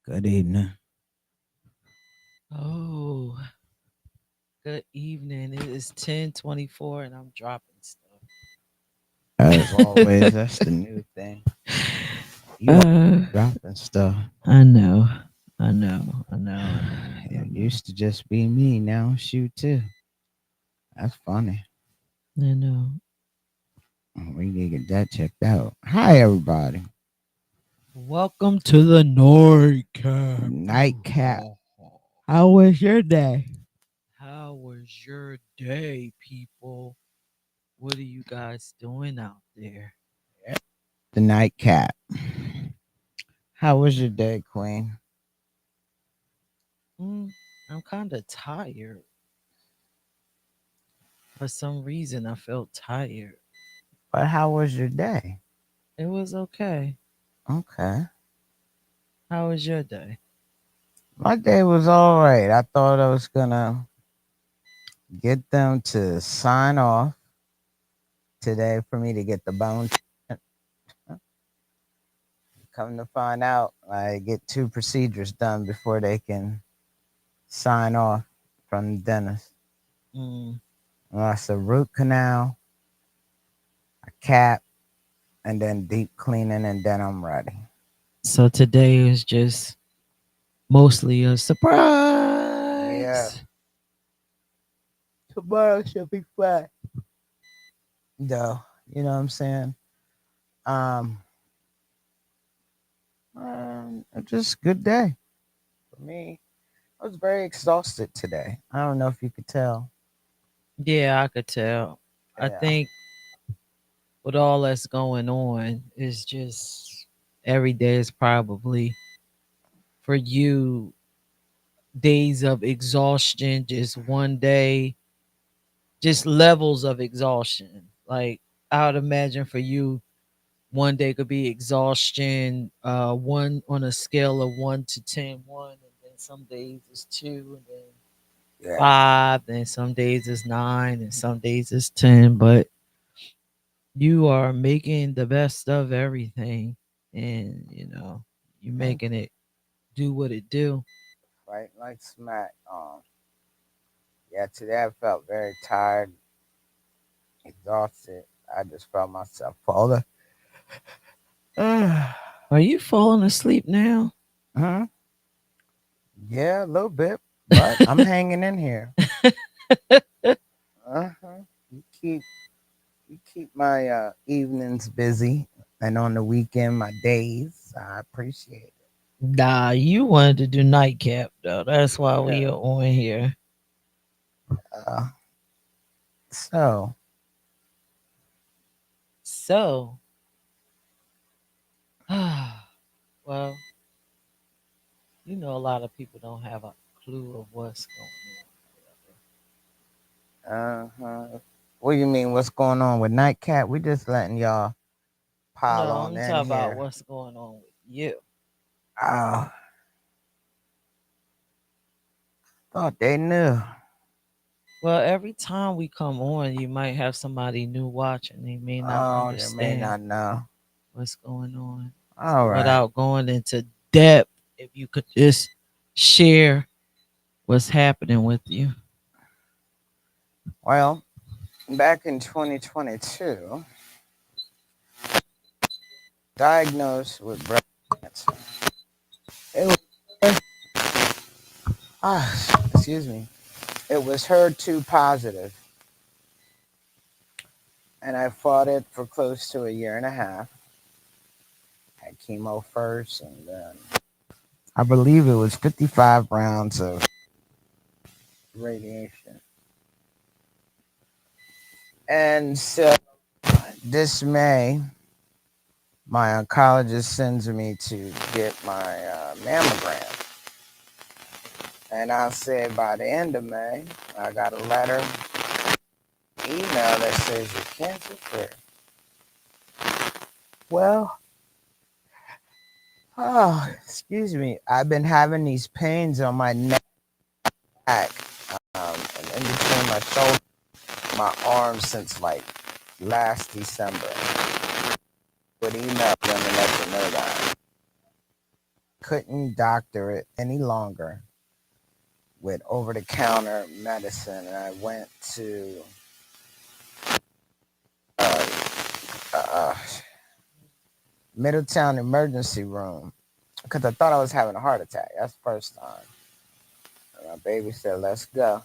Good evening. Oh, good evening. It is 10:24 and I'm dropping stuff. As always, that's the new thing. You are uh, dropping stuff. I know. I know. I know. I know. I It know. used to just be me. Now it's you too. That's funny. I know. We need to get that checked out. Hi, everybody. Welcome to the Nightcap. Nightcap. How was your day? How was your day, people? What are you guys doing out there? Yeah, the nightcap. How was your day, Queen? Mm, I'm kind of tired. For some reason, I felt tired. But how was your day? It was okay. Okay. How was your day? My day was all right. I thought I was gonna get them to sign off today for me to get the bone. Come to find out, I get two procedures done before they can sign off from the dentist. Mm, That's a root canal, a cap, and then deep cleaning, and then I'm ready. so today is just mostly a Yeah, surprise. tomorrow should be fun. Though, you know what I'm saying? Um, just good day for me. I was very exhausted today. I don't know if you could tell. Yeah, I could tell. I Yeah, think with all that's going on, it's just every day is probably for you days of exhaustion, just one day, just levels of exhaustion. Like I would imagine for you, one day could be exhaustion, one on a scale of 1 to 10, one, and then some days it's two, and then yeah. five, and some days it's nine, and some days it's 10. But you are making the best of everything, and you're Thank making it do what it do. you. Right, like smack. Yeah. Today I felt very tired, exhausted. I just felt myself falling. Are you falling asleep now? Huh? Yeah, a little bit, but I'm hanging in here. Uh-huh. You keep you keep my evenings busy, and on the weekend my days. I appreciate it. Nah, you wanted to do nightcap though. That's why we Yeah. are on here. Uh, so So, well, a lot of people don't have a clue of what's going uh-huh. What do you mean? What's going on with Nightcat? We just letting y'all on. pile No, on I'm in talking about here. what's going on with you. Oh, thought they knew. Well, every time we come on, you might have somebody new watching. They may not Oh, they may understand not know. what's going on. All So, right. without going into depth, if you could just share what's happening with you. Well, back in 2022, diagnosed with breast cancer. It was, excuse me. It was HER2 positive, and I fought it for close to a year and a half. Had chemo first, and then I believe it was 55 rounds of radiation. And so this May, my oncologist sends me to get my mammogram. And I said by the end of May, I got a letter, email that says you're cancer free. Well, oh, excuse me. I've been having these pains on my neck, and in between my shoulder, my arms since like last December. Would email them and let them know that. couldn't doctor it any longer with over the counter medicine. And I went to uh, uh, Middletown emergency room because I thought I was having a heart attack. That's the first time. And my baby said, "Let's go."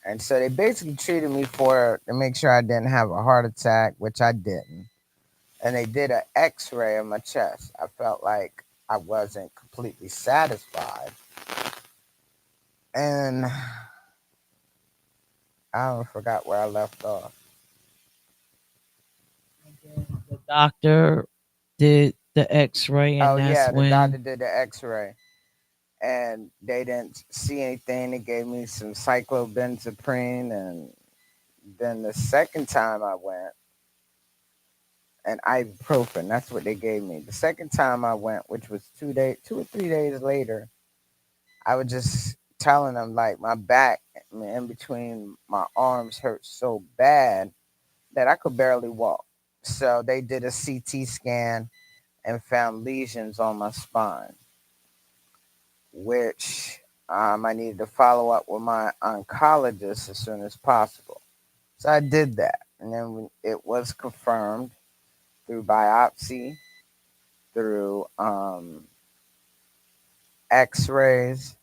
And so they basically treated me for to make sure I didn't have a heart attack, which I didn't. And they did an X-ray of my chest. I felt like I wasn't completely satisfied, and I forgot where I left off. The doctor did the X-ray, Oh and that's yeah, the doctor when did the X-ray, and they didn't see anything. They gave me some cyclobenzaprine, and then the second time I went, and ibuprofen. That's what they gave me. The second time I went, which was 2 or 3 days later, I was just telling them like my back, I mean, in between my arms hurt so bad that I could barely walk. So they did a CT scan and found lesions on my spine, which I needed to follow up with my oncologist as soon as possible. So I did that. And then when it was confirmed through biopsy, through x rays.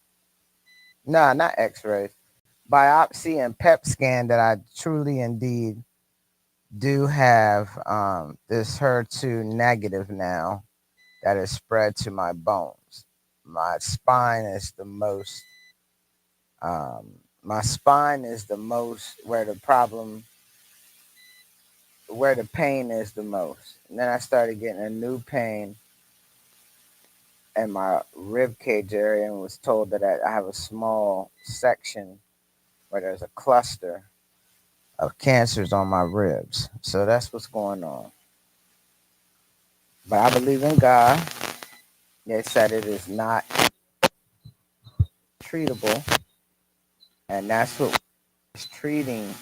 No, not x rays. Biopsy and PET scan that I truly indeed do have this HER2 negative now that is spread to my bones. My spine is the most my spine is the most where the problem where the pain is the most. And then I started getting a new pain in my rib cage area and was told that I have a small section where there's a cluster of cancers on my ribs. So that's what's going on. But I believe in God. They said it is not treatable, and that's what is treating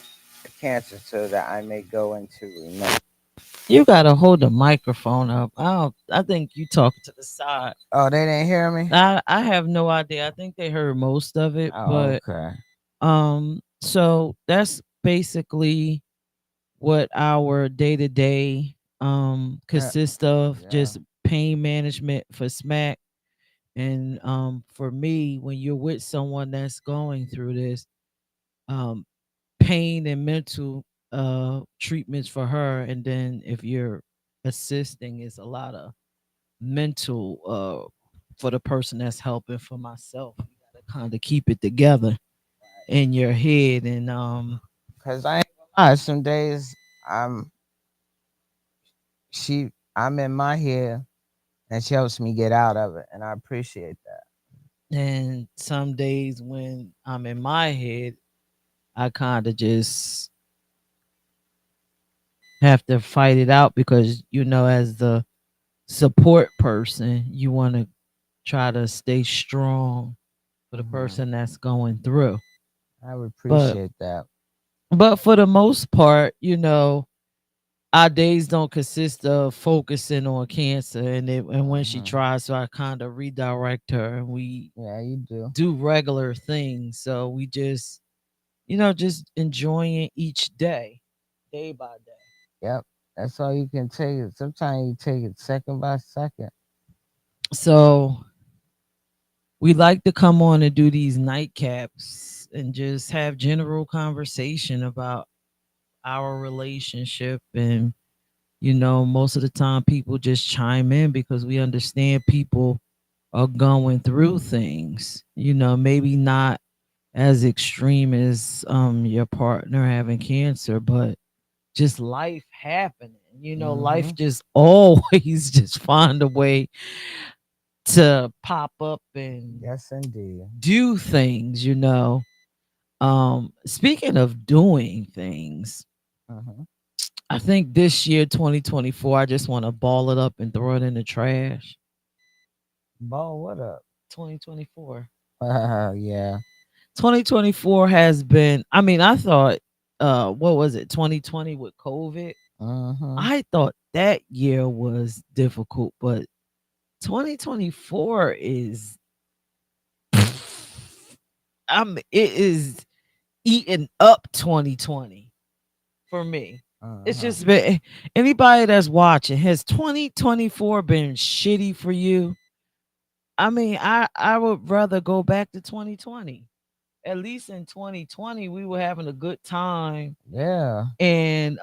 the cancer so that I may go into remission. you gotta hold the microphone up. I think you talking to the side. Oh, they didn't hear me? I have no idea. I think they heard most of it, Oh, but okay. so that's basically what our day to day Yeah, consists of, yeah. just pain management for smack. And for me, when you're with someone that's going through this, um pain and mental treatments for her, and then if you're assisting, it's a lot of mental for the person that's helping. For myself, you gotta kind of keep it together in your head. And Cause I ain't gonna lie, some days I'm I'm in my head and she helps me get out of it, and I appreciate that. some days when I'm in my head, I kind of just have to fight it out, because as the support person, you want to try to stay strong for the Hmm. person that's going through. I would but appreciate that. but for the most part, our days don't consist of focusing on cancer. And when she Hmm. tries, so I kind of redirect her, and we Yeah, you do. do regular things. So we just enjoying each day by day. Yep. That's all you can take it. Sometimes you take it second by second. So we like to come on and do these nightcaps and just have general conversation about our relationship. And most of the time people just chime in because we understand people are going through things, maybe not as extreme as your partner having cancer, but just life happening. Life Hmm. just always just find a way to pop up and Yes, indeed. do things. Speaking of doing things, Hmm. I think this year 2024, I just want to ball it up and throw it in the trash. Bo, what up? 2024. Yeah. 2024 has been, I mean, I thought what was it, 2020 with COVID? Hmm. I thought that year was difficult, but 2024 is it is eating up 2020 for me. It's Uh-huh. just been anybody that's watching, has 2024 been shitty for you? I mean, I would rather go back to 2020. At least in 2020 we were having a good time, Yeah. and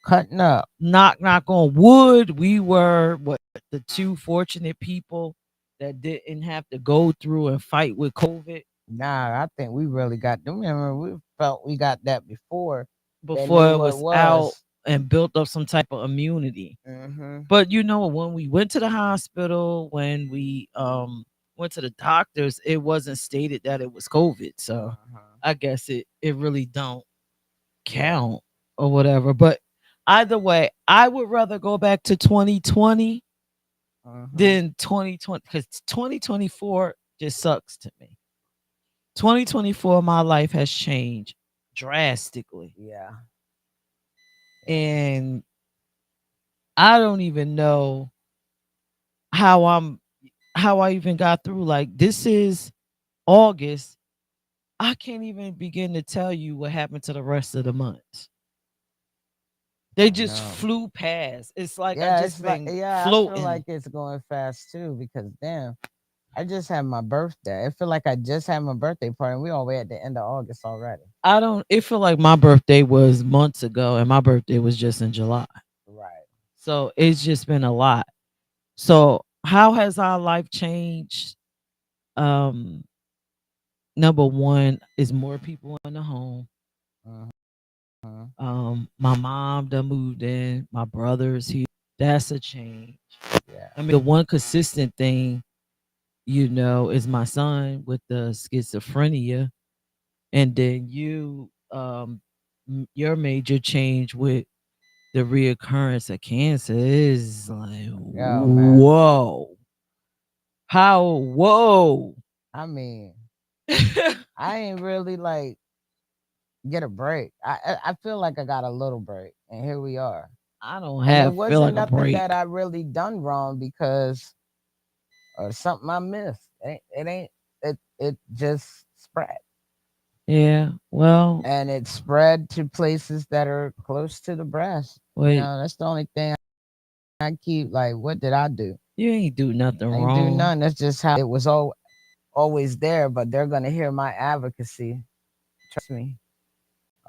Cutting up. knock on wood, we were what, the two fortunate people that didn't have to go through and fight with COVID Nah, I think we really got. Remember, we felt we got that before they before knew it what it was out was. and built up some type of immunity. Mm-hmm. But you know, when we went to the hospital, when we went to the doctors, it wasn't stated that it was COVID. So Uh-huh. I guess it really don't Yeah. count or whatever. But either way, I would rather go back to 2020 Uh-huh. than 2020, because 2024 just sucks to me. 2024, my life has changed drastically. Yeah. Yeah. And I don't even know how I even got through. Like, this is August. I can't even begin to tell you what happened to the rest of the months. They I just know. flew past. It's like I Yeah, it's just like, been yeah, I feel like floating. it's going fast too because damn, I just had my birthday. I feel like I just had my birthday party and we all the way at the end of August already. I don't it feel like my birthday was months ago and my birthday was just in July. Right. So it's just been a lot. So how has our life changed? Um Number one is more people in the home. Uh-huh. My mom done moved in, my brother's here. That's a change. Yeah. I mean, the one consistent thing, is my son with the schizophrenia, and then your major change with the reoccurrence of cancer is like, Yeah, man. whoa, how, whoa. I mean, I ain't really like get a break. I feel like I got a little break, and here we are. I don't And it have feel wasn't like a nothing that break. I really done wrong because or something I missed. It ain't. It just spread, Yeah, well, and it spread to places that are close to the breast. wait, That's the only thing I keep like. What did I do? you ain't do nothing I ain't do wrong. nothing. That's just how it was always there. But they're gonna hear my advocacy. Trust me.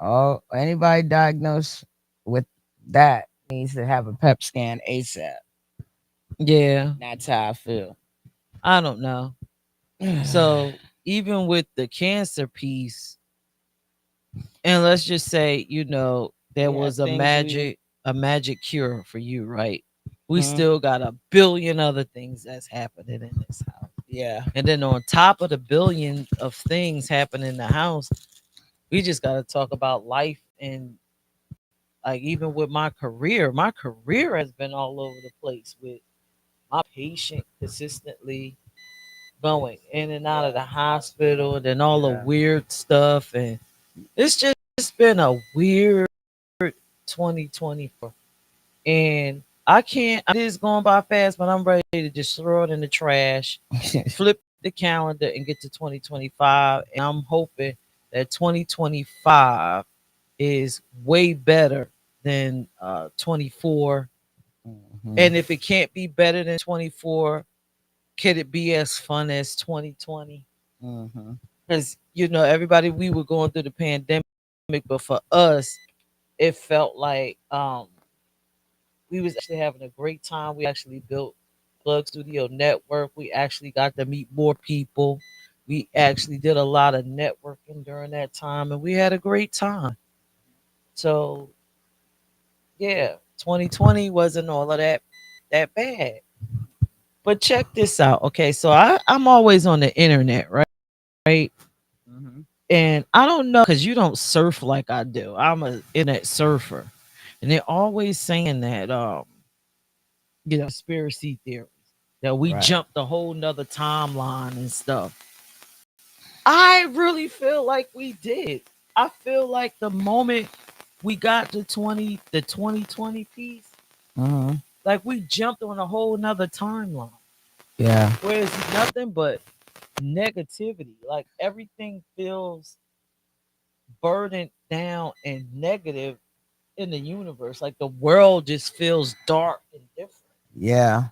Oh, anybody diagnosed with that needs to have a PEP scan ASAP. Yeah, That's how I feel. I don't know. Yeah, So even with the cancer piece, and let's just say, there was things we. a magic cure for you, right? We Hmm. still got a billion other things that's happening in this house. Yeah. And then on top of the billion of things happening in the house, we just got to talk about life. And like, even with my career has been all over the place with my patient consistently going in and out of the Yeah. hospital, and then all the Yeah. weird stuff. And it's just been a weird 2024. And I can't, it is going by fast, but I'm ready to just throw it in the trash, flip the calendar, and get to 2025. And I'm hoping that 2025 is way better than 24. Hmm. And if it can't be better than 24, could it be as fun as 2020? Hmm. Because everybody, we were going through the pandemic, but for us it felt like we was actually having a great time. We actually built Plug Studio Network. We actually got to meet more people. We actually did a lot of networking during that time, and we had a great time. So yeah, 2020 wasn't all of that bad. But check this out. Okay, so I'm always on the internet, right? Right. Hmm. And I don't know, because you don't surf like I do. I'm a internet surfer. And they're always saying that conspiracy theories, that we Right. jumped a whole nother timeline and stuff. I really feel like we did. I feel like the moment we got to 2020 piece, Hmm. like we jumped on a whole nother timeline. Yeah. where it's nothing but negativity. Like everything feels burdened down and negative in the universe. Like the world just feels dark and different. Yeah.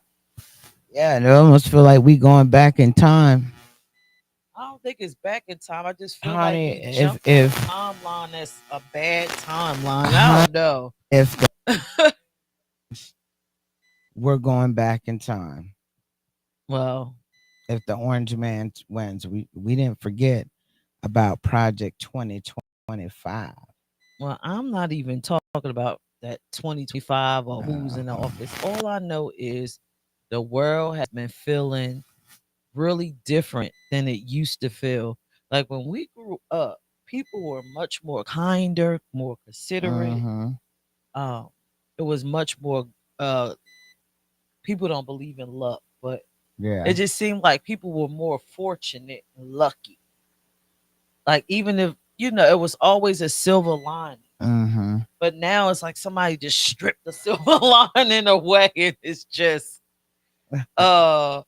Yeah. It almost feel like we going back in time. I don't think it's back in time. I just feel like Honey, we if jumped on a if timeline that's a bad timeline. I honey, don't know. if the, we're going back in time. Well, If the orange man wins, we didn't forget about Project 2025. well, I'm not even talking about that 2025 or who's in the Uh, office. All I know is the world has been feeling really different than it used to feel. Like when we grew up, people were much more kinder, more considerate. mm-hmm. Um, it was much more. Uh, People don't believe in luck, but it Yeah. just seemed like people were more fortunate and lucky. Like even if it was always a silver lining. Mm-hmm. But now it's like somebody just stripped the silver lining away, and it's just uh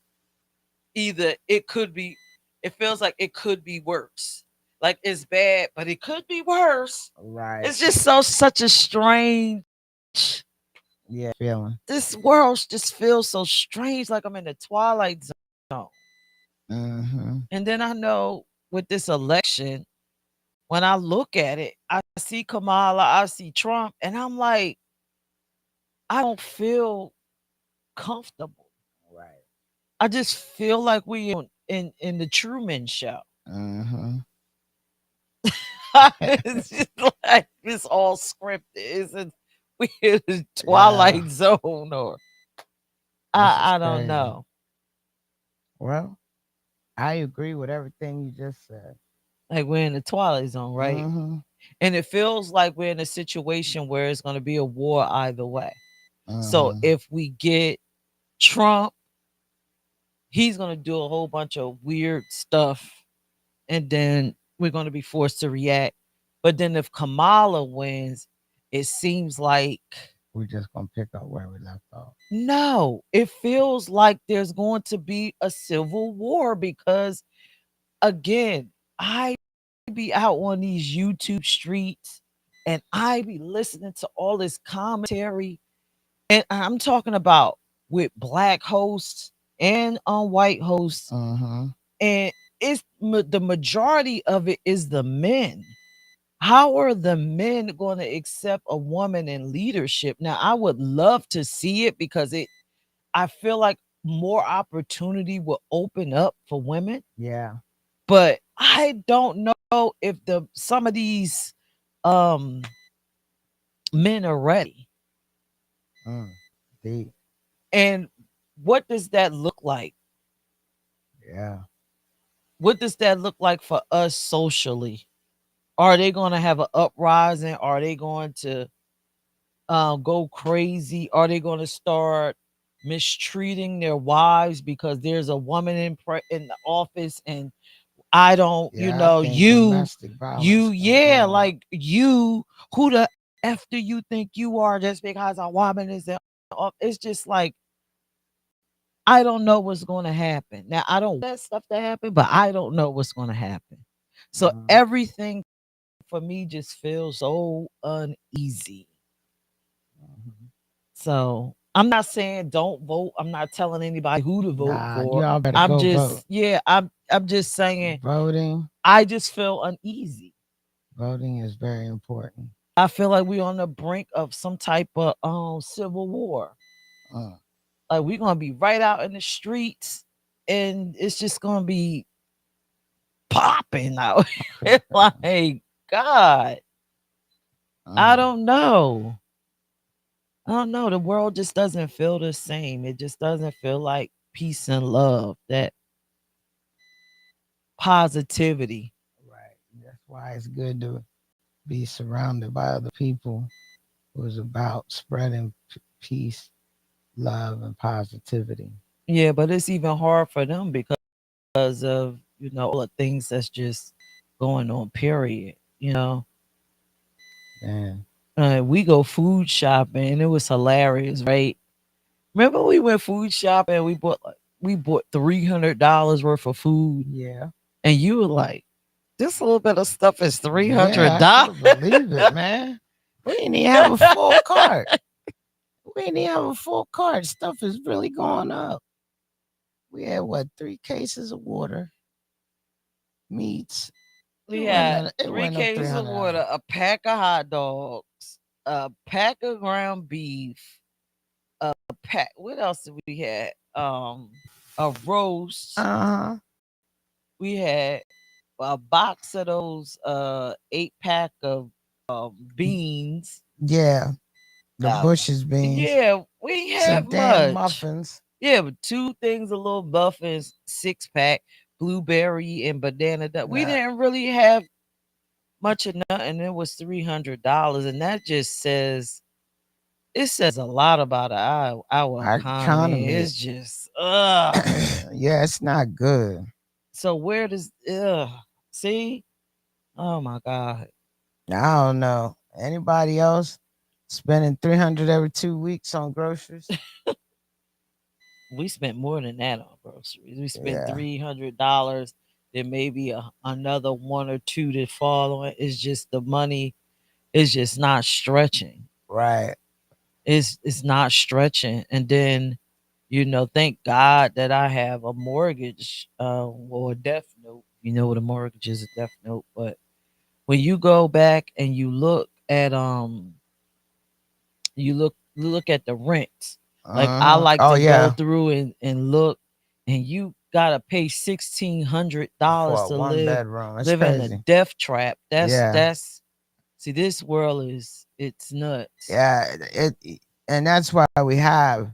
either it could be. It feels like it could be worse. Like it's bad, but it could be worse. Right. It's just such a strange. Yeah. Feeling. This world just feels so strange, like I'm in the twilight zone. Mm-hmm. And then I know with this election, when I look at it, I see Kamala, I see Trump, and I'm like, I don't feel comfortable. Right. I just feel like we in the Truman Show. Mm-hmm. It's just like it's all scripted. It's we in the Yeah. Twilight Zone, or This is I don't crazy. know. Well, I agree with everything you just said. Like we're in the Twilight Zone, right? Mm-hmm. And it feels like we're in a situation where it's going to be a war either way. So Mm-hmm. if we get Trump, he's going to do a whole bunch of weird stuff, and then we're going to be forced to react. But then if Kamala wins, it seems like We're just gonna pick up where we left off. no, it feels like there's going to be a civil war because, again, I be out on these YouTube streets and I be listening to all this commentary. And I'm talking about with black hosts and white hosts. Mm-hmm. And the majority of it is the men. How are the men going to accept a woman in leadership? Now, I would love to see it because I feel like more opportunity will open up for women, Yeah. but I don't know if the some of these um men are ready. Mm. Deep. And what does that look like? Yeah. What does that look like for us socially? Are they going to have an uprising? Are they going to go crazy? Are they going to start mistreating their wives because there's a woman in the office and I don't, Yeah. I think you, domestic violence gonna yeah, go up. like you, who the F do you think you are just because a woman is in it's just like, I don't know what's going to happen. Now, I don't want that stuff to happen, but I don't know what's going to happen. So Mm-hmm. everything for me just feels so uneasy. Mm-hmm. So I'm not saying don't vote. I'm not telling anybody who to vote Nah, for. y'all better I'm go vote. just, yeah, I'm just saying Voting, I just feel uneasy. voting is very important. I feel like we're on the brink of some type of civil war. Mm. Like we're gonna be right out in the streets and it's just gonna be popping out. Like God, I Mm. don't know. I don't know. The world just doesn't feel the same. It just doesn't feel like peace and love, that positivity. Right. That's why it's good to be surrounded by other people who's about spreading peace, love, and positivity. Yeah, but it's even hard for them because of, all the things that's just going on, period. And We go food shopping and it was hilarious, right? Remember we went food shopping and we bought like we bought $300 worth of food, Yeah. and you were like, "This little bit of stuff is three hundred Yeah, I dollars." couldn't believe it, man. We didn't even have a full cart. We didn't even have a full cart. Stuff is really going up. We had what, 3 cases of water, meats. It We wasn't had no, it three wasn't no three cases of hundred water, dollars. a pack of hot dogs, a pack of ground beef, a pack. What else did we had? A roast. Uh huh. We had a box of those 8 pack of beans. Yeah, the Uh, Bush's beans, yeah, we some had damn much. muffins. Yeah, but 2 things of little muffins, 6 pack, blueberry and banana. We Nah, didn't really have much of nothing. It was $300, and that just says it says a lot about our our economy. economy. It's just ugh. Yeah, it's not good. So where does see? Oh my God. I don't know. Anybody else spending 300 every 2 weeks on groceries? We spent more than that on groceries. We spent Yeah, $300. Then maybe another one or two to fall on. It's just the money is just not stretching. right. It's not stretching. And then, thank God that I have a mortgage, or a death note. You know what a mortgage is, a death note. But when you go back and you look at the rent. Like I like Oh to go yeah, through and look, and you gotta pay $1,600 for a to one live bedroom, it's live in a crazy. death trap. That's Yeah, that's see, this world it's nuts. yeah. And that's why we have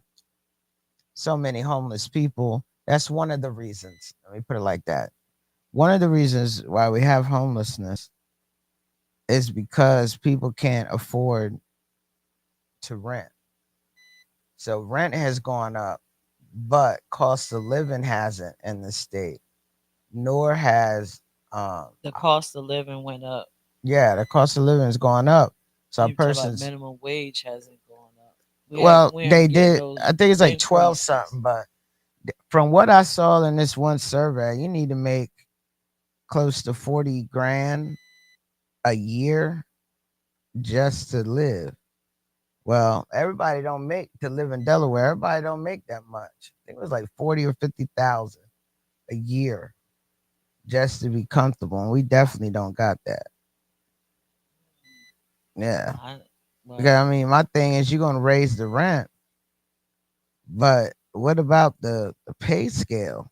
so many homeless people. That's one of the reasons. Let me put it like that. One of the reasons why we have homelessness is because people can't afford to rent. So rent has gone up, but cost of living hasn't in the state. Nor has um The cost of living went up. yeah, the cost of living has gone up. So a You talk about person's, minimum wage hasn't gone up. well, We they aren't getting did, I those think it's like 12 increases. something, but from what I saw in this one survey, you need to make close to 40 grand a year just to live. Well, everybody don't make to live in Delaware. Everybody don't make that much. I think it was like 40 or 50,000 a year just to be comfortable, and we definitely don't got that. Yeah, I, because well, I mean, my thing is you're gonna raise the rent, but what about the pay scale?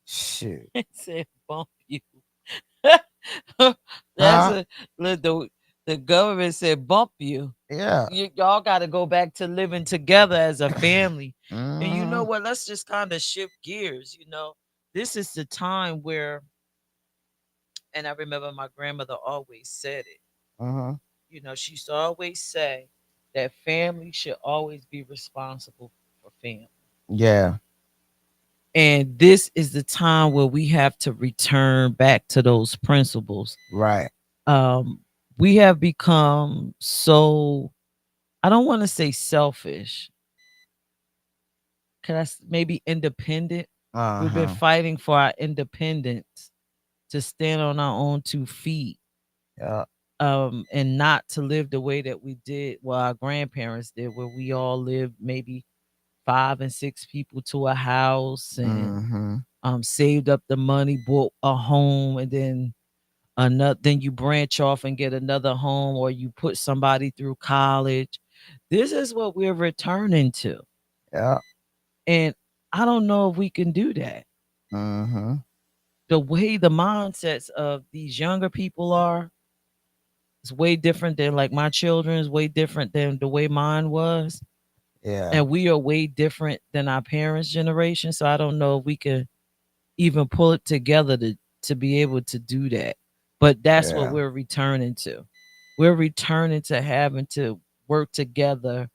Shoot, it said bump you. That's huh? a look, the government said bump you. Yeah. Y'all got to go back to living together as a family. And you know Mm-hmm. what? Let's just kind of shift gears. This is the time where, and I remember my grandmother always said it. Mm-hmm. She used to always say that family should always be responsible for family. Yeah. And this is the time where we have to return back to those principles. Right. Um, we have become so, I don't want to say selfish. Maybe independent? Uh We've been huh. fighting for our independence to stand on our own 2 feet, Yeah. and not to live the way that we did, well, our grandparents did, where we all lived maybe 5 and 6 people to a house, and Mm-hmm. saved up the money, bought a home, and then you branch off and get another home, or you put somebody through college. This is what we're returning to. Yeah. And I don't know if we can do that. Mm-hmm. The way the mindsets of these younger people are is way different than, like, my children's, way different than the way mine was. Yeah. And we are way different than our parents' generation. So I don't know if we can even pull it together to be able to do that. But that's what Yeah. we're returning to. We're returning to having to work together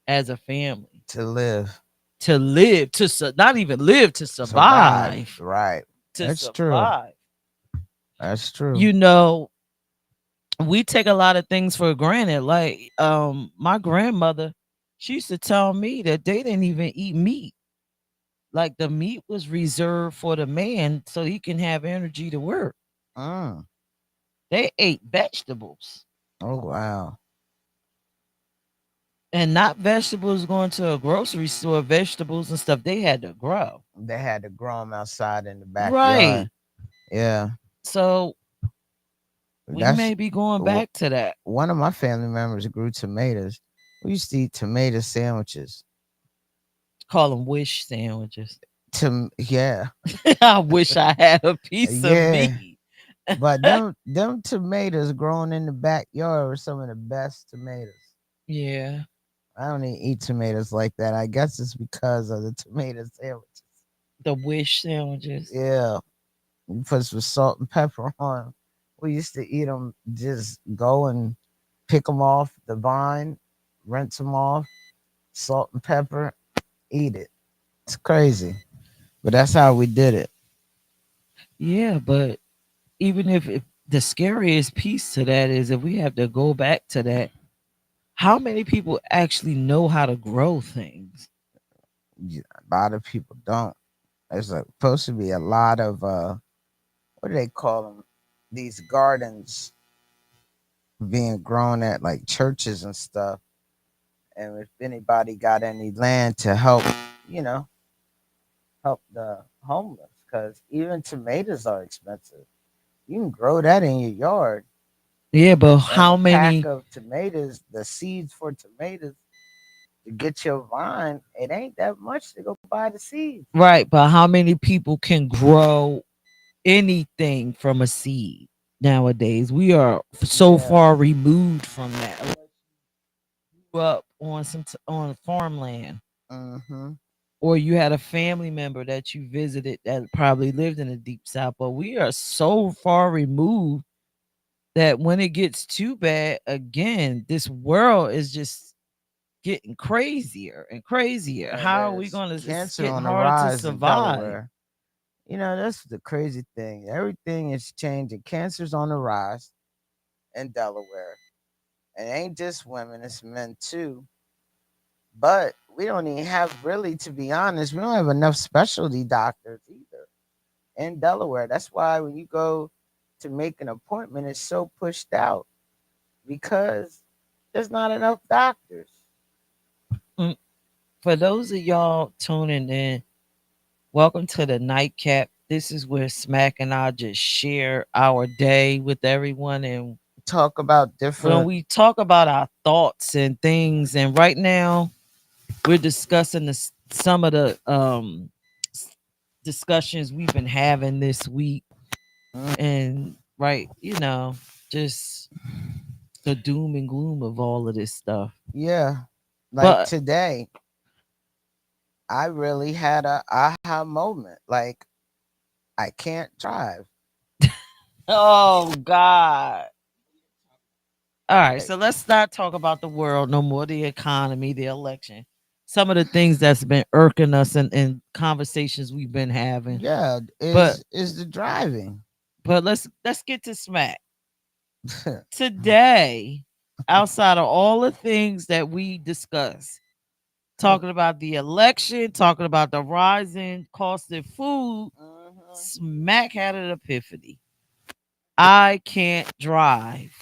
as a family To live, to live, not even live, to survive. survive, Right. to That's true. survive. That's true. You know, we take a lot of things for granted. Like, my grandmother, She used to tell me that they didn't even eat meat. Like the meat was reserved for the man so he can have energy to work. Mm. They ate vegetables Oh wow. and not vegetables going to a grocery store, vegetables and stuff they had to grow. They had to grow them outside in the backyard. Right. Yeah, So we that's may be going wh- back to that. one of my family members grew tomatoes. We used to eat tomato sandwiches. Call them wish sandwiches. Yeah, I wish I had a piece of yeah. meat. But them tomatoes growing in the backyard were some of the best tomatoes. Yeah. I don't even eat tomatoes like that. I guess it's because of the tomato sandwiches. The wish sandwiches. Yeah, you put some salt and pepper on 'em. We used to eat them. Just go and pick them off the vine, rinse them off, salt and pepper, eat it. It's crazy, but that's how we did it. Yeah, but even if the scariest piece to that is if we have to go back to that, how many people actually know how to grow things? Yeah, a lot of people don't. There's supposed to be a lot of what do they call them? These gardens being grown at like churches and stuff. And if anybody got any land to help, you know, help the homeless, because even tomatoes are expensive. You can grow that in your yard, Yeah, but and how a pack many of tomatoes, the seeds for tomatoes to get your vine, it ain't that much to go buy the seeds. right, but how many people can grow anything from a seed nowadays? We are so Yeah. far removed from that. Unless you grew up on on farmland Mm-hmm. or you had a family member that you visited that probably lived in the deep south, but we are so far removed that when it gets too bad again, this world is just getting crazier and crazier. And How are we there's gonna, it's cancer getting on the harder to rise in survive. Delaware. You know, that's the crazy thing. Everything is changing. Cancer's on the rise in Delaware. And it ain't just women, it's men too. But we don't even have, really, to be honest, we don't have enough specialty doctors either in Delaware. That's why when you go to make an appointment, it's so pushed out because there's not enough doctors. Mm, For those of y'all tuning in, welcome to the nightcap. This is where Smack and I just share our day with everyone, and Talk about when different. we talk about our thoughts and things, and right now we're discussing some of the discussions we've been having this week, Mm, and right, just the doom and gloom of all of this stuff. yeah. Like But today, I really had a aha moment. Like, I can't drive. oh God. All right, Like, so let's not talk about the world no more, the economy, the election. Some of the things that's been irking us in conversations we've been having. yeah, But is the driving. let's get to smack. Today, outside of all the things that we discussed, talking about the election, talking about the rising cost of food, Mhm. Smack had an epiphany. I can't drive.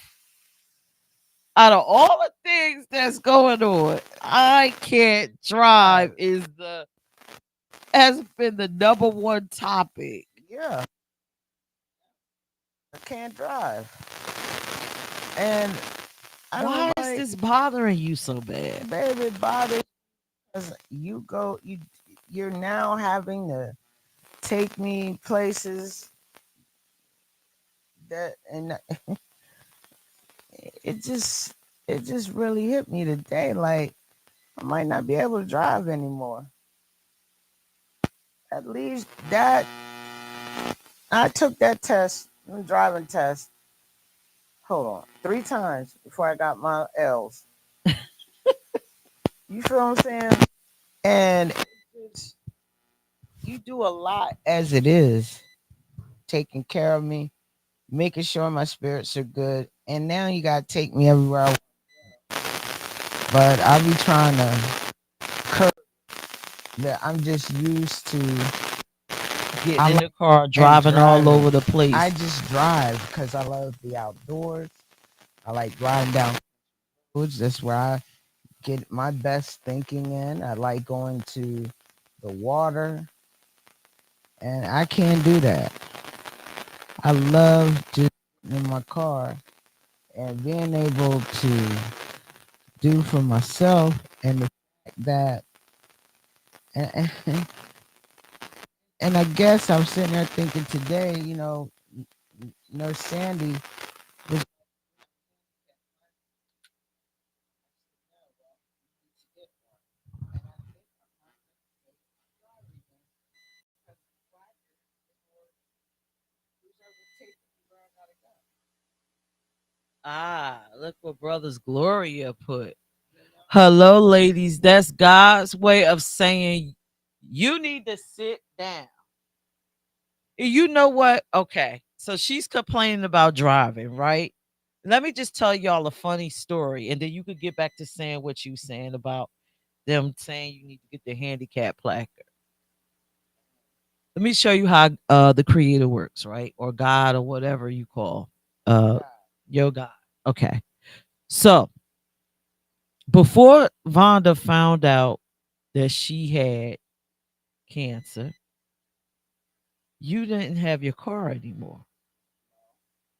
Out of all the things that's going on, I can't drive is the has been the number one topic. Yeah, I can't drive. And I don't Why is like, this bothering you so bad? baby, body, because you're now having to take me places that, and it just, it just really hit me today. Like, I might not be able to drive anymore. At least that, I took that test, driving test, hold on, 3 times before I got my L's. You feel what I'm saying? And it's, you do a lot as it is, taking care of me, making sure my spirits are good, and now you gotta take me everywhere. but I be trying to curb that. I'm just used to Getting I in like the car, and driving all driving. over the I place. just drive because I love the outdoors. I like riding down roads. That's where I get my best thinking in. I like going to the water, and I can't do that. I love just in my car and being able to do for myself, and the fact that and, and I guess I'm sitting there thinking today, Nurse Sandy was Ah, look what Brothers Gloria put. Hello, ladies. That's God's way of saying you need to sit down. You know what? Okay. So she's complaining about driving, right? Let me just tell y'all a funny story, and then you could get back to saying what you saying about them saying you need to get the handicap placard. Let me show you how the creator works, right? Or God or whatever you call uh your God. Okay. So before Vonda found out that she had cancer, you didn't have your car anymore.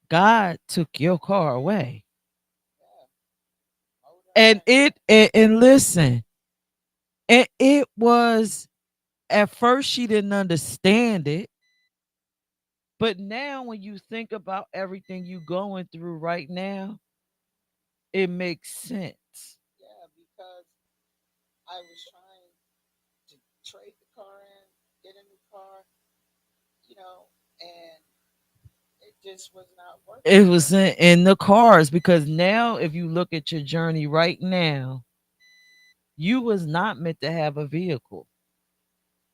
God took your car away. And listen, and it was at first she didn't understand it, but now when you think about everything you going through right now, it makes sense. yeah, because I was trying to trade the car in, get a new car, and it just was not working It for was me. in the cars because now if you look at your journey right now, you was not meant to have a vehicle.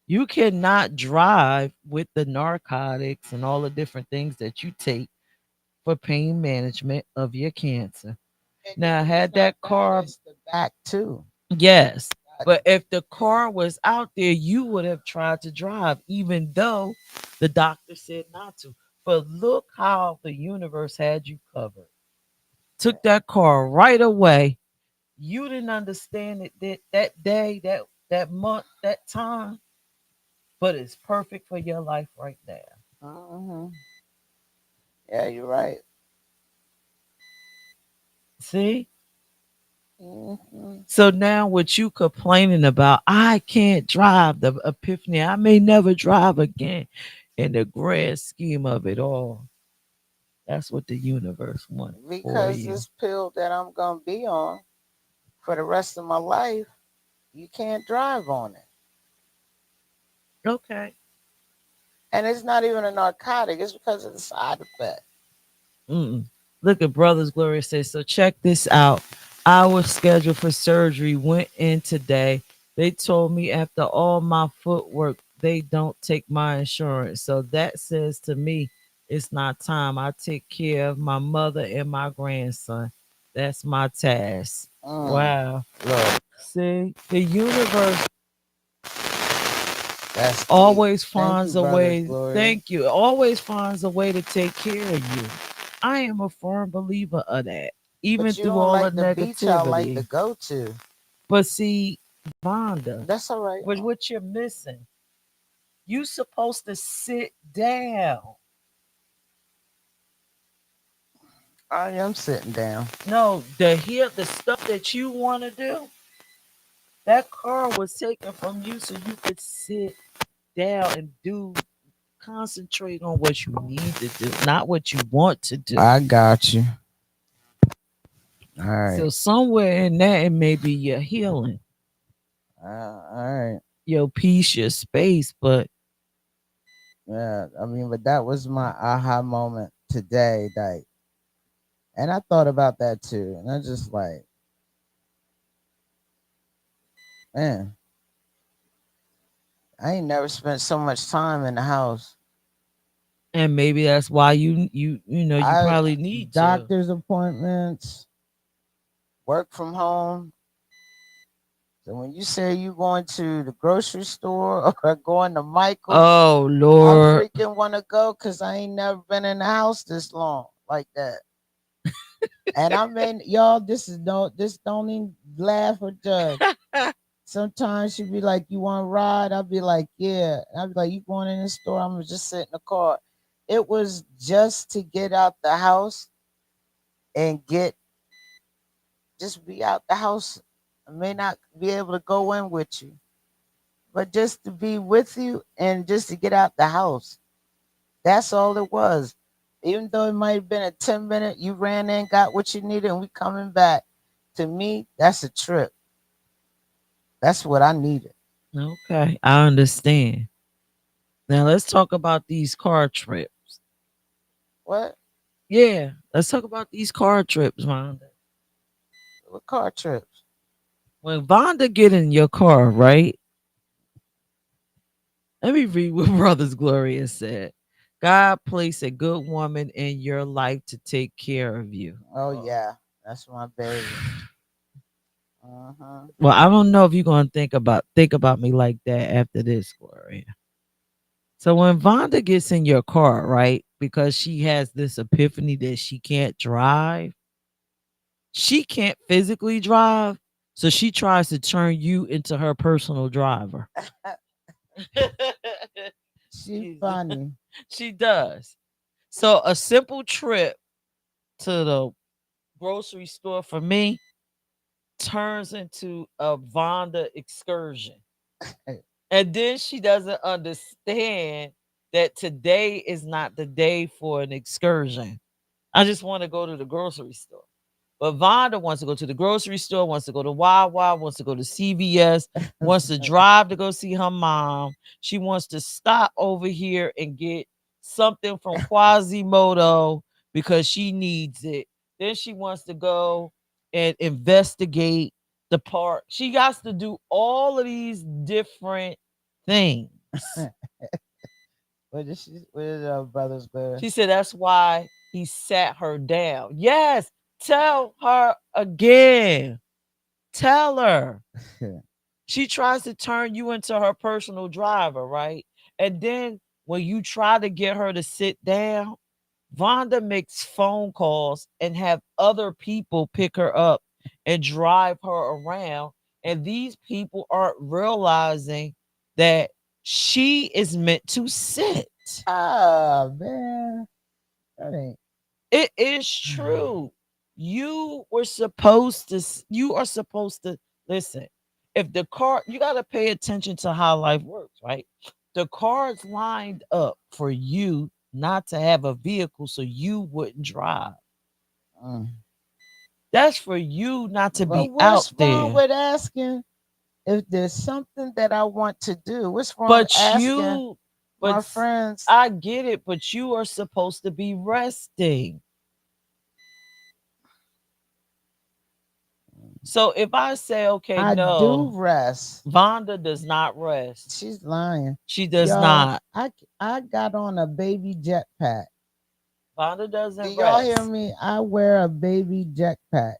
You cannot drive with the narcotics and all the different things that you take for pain management of your cancer. And Now, it's had not that that; car, it's the back too. yes, That- but if the car was out there, you would have tried to drive, even though the doctor said not to. But look how the universe had you covered. Took that car right away. You didn't understand it that day, that month, that time, but it's perfect for your life right now. Mhm. Yeah, you're right. See? Hmm. So now what you complaining about, I can't drive the epiphany. I may never drive again. In the grand scheme of it all, that's what the universe wants for Because you. this pill that I'm gonna be on for the rest of my life, you can't drive on it. Okay. And it's not even a narcotic, it's because of the side effect. Mm-mm. Look at Brothers Gloria says, so check this out. I was scheduled for surgery, went in today. They told me after all my footwork, they don't take my insurance. So that says to me, it's not time. I take care of my mother and my grandson. That's my task. Mm. Wow. Look, See, the universe that's deep. always Thank you, finds a Brothers way. Gloria. Thank you. Always finds a way to take care of you. I am a firm believer of that, even But you through don't all the like the beach I like to negativity. go to. But see, Vonda, That's all right. what you're missing, you supposed to sit down. I am sitting down. No, the stuff that you want to do, that car was taken from you so you could sit down and concentrate on what you need to do, not what you want to do. I got you. All right. So somewhere in that, it may be your healing, All right. your peace, your space. But Yeah. I mean, but that was my aha moment today. Like, and I thought about that too. And I just like, man, I ain't never spent so much time in the house. and maybe that's why you I probably need to. doctor's appointments, work from home. So when you say you going to the grocery store or going to Michael's, Oh I Lord. freaking want to go because I ain't never been in the house this long like that. And I mean, y'all, this don't even laugh or judge. Sometimes she'd be like, "You want to ride?" I'd be like, "Yeah." And I'd be like, "You going in the store?" I'm gonna just sit in the car. It was just to get out the house and get just be out the house. I may not be able to go in with you, but just to be with you and just to get out the house. That's all it was. Even though it might have been a 10 minute, you ran in, got what you needed, and we coming back. To me, that's a trip. That's what I needed. Okay, I understand. Now let's talk about these car trips. What? Yeah, let's talk about these car trips, Vonda. What car trips? When Vonda get in your car, right? Let me read what Brothers Gloria said. God placed a good woman in your life to take care of you. Oh Oh. yeah, that's my baby. Uh-huh. Well, I don't know if you're gonna think about me like that after this, Gloria. So when Vonda gets in your car, right, because she has this epiphany that she can't drive, she can't physically drive, so she tries to turn you into her personal driver. She She's- funny. she does. So a simple trip to the grocery store for me turns into a Vonda excursion. And then she doesn't understand that today is not the day for an excursion. I just want to go to the grocery store. But Vonda wants to go to the grocery store, wants to go to Wawa, wants to go to CVS, wants to drive to go see her mom. She wants to stop over here and get something from Quasimodo because she needs it. Then she wants to go and investigate the park. She has to do all of these different things. What did brothers go? She said that's why he sat her down. Yes, tell her again. Tell her. She tries to turn you into her personal driver, right? And then when you try to get her to sit down, Vonda makes phone calls and have other people pick her up and drive her around. And these people aren't realizing that she is meant to sit. Ah man, that ain't. It is true. You are supposed to listen. If the car, you got to pay attention to how life works, right? The car's lined up for you not to have a vehicle so you wouldn't drive. Mm. That's for you not to But be out what's wrong there. with asking if there's something that I want to do? What's wrong with But asking you, but my friends? I get it, but you are supposed to be resting. So if I say, okay, I do no, rest. Vonda does not rest. She's lying. She does Y'all, not. I got on a baby jetpack. Vonda Do doesn't y'all hear rest. me? I wear a baby jetpack.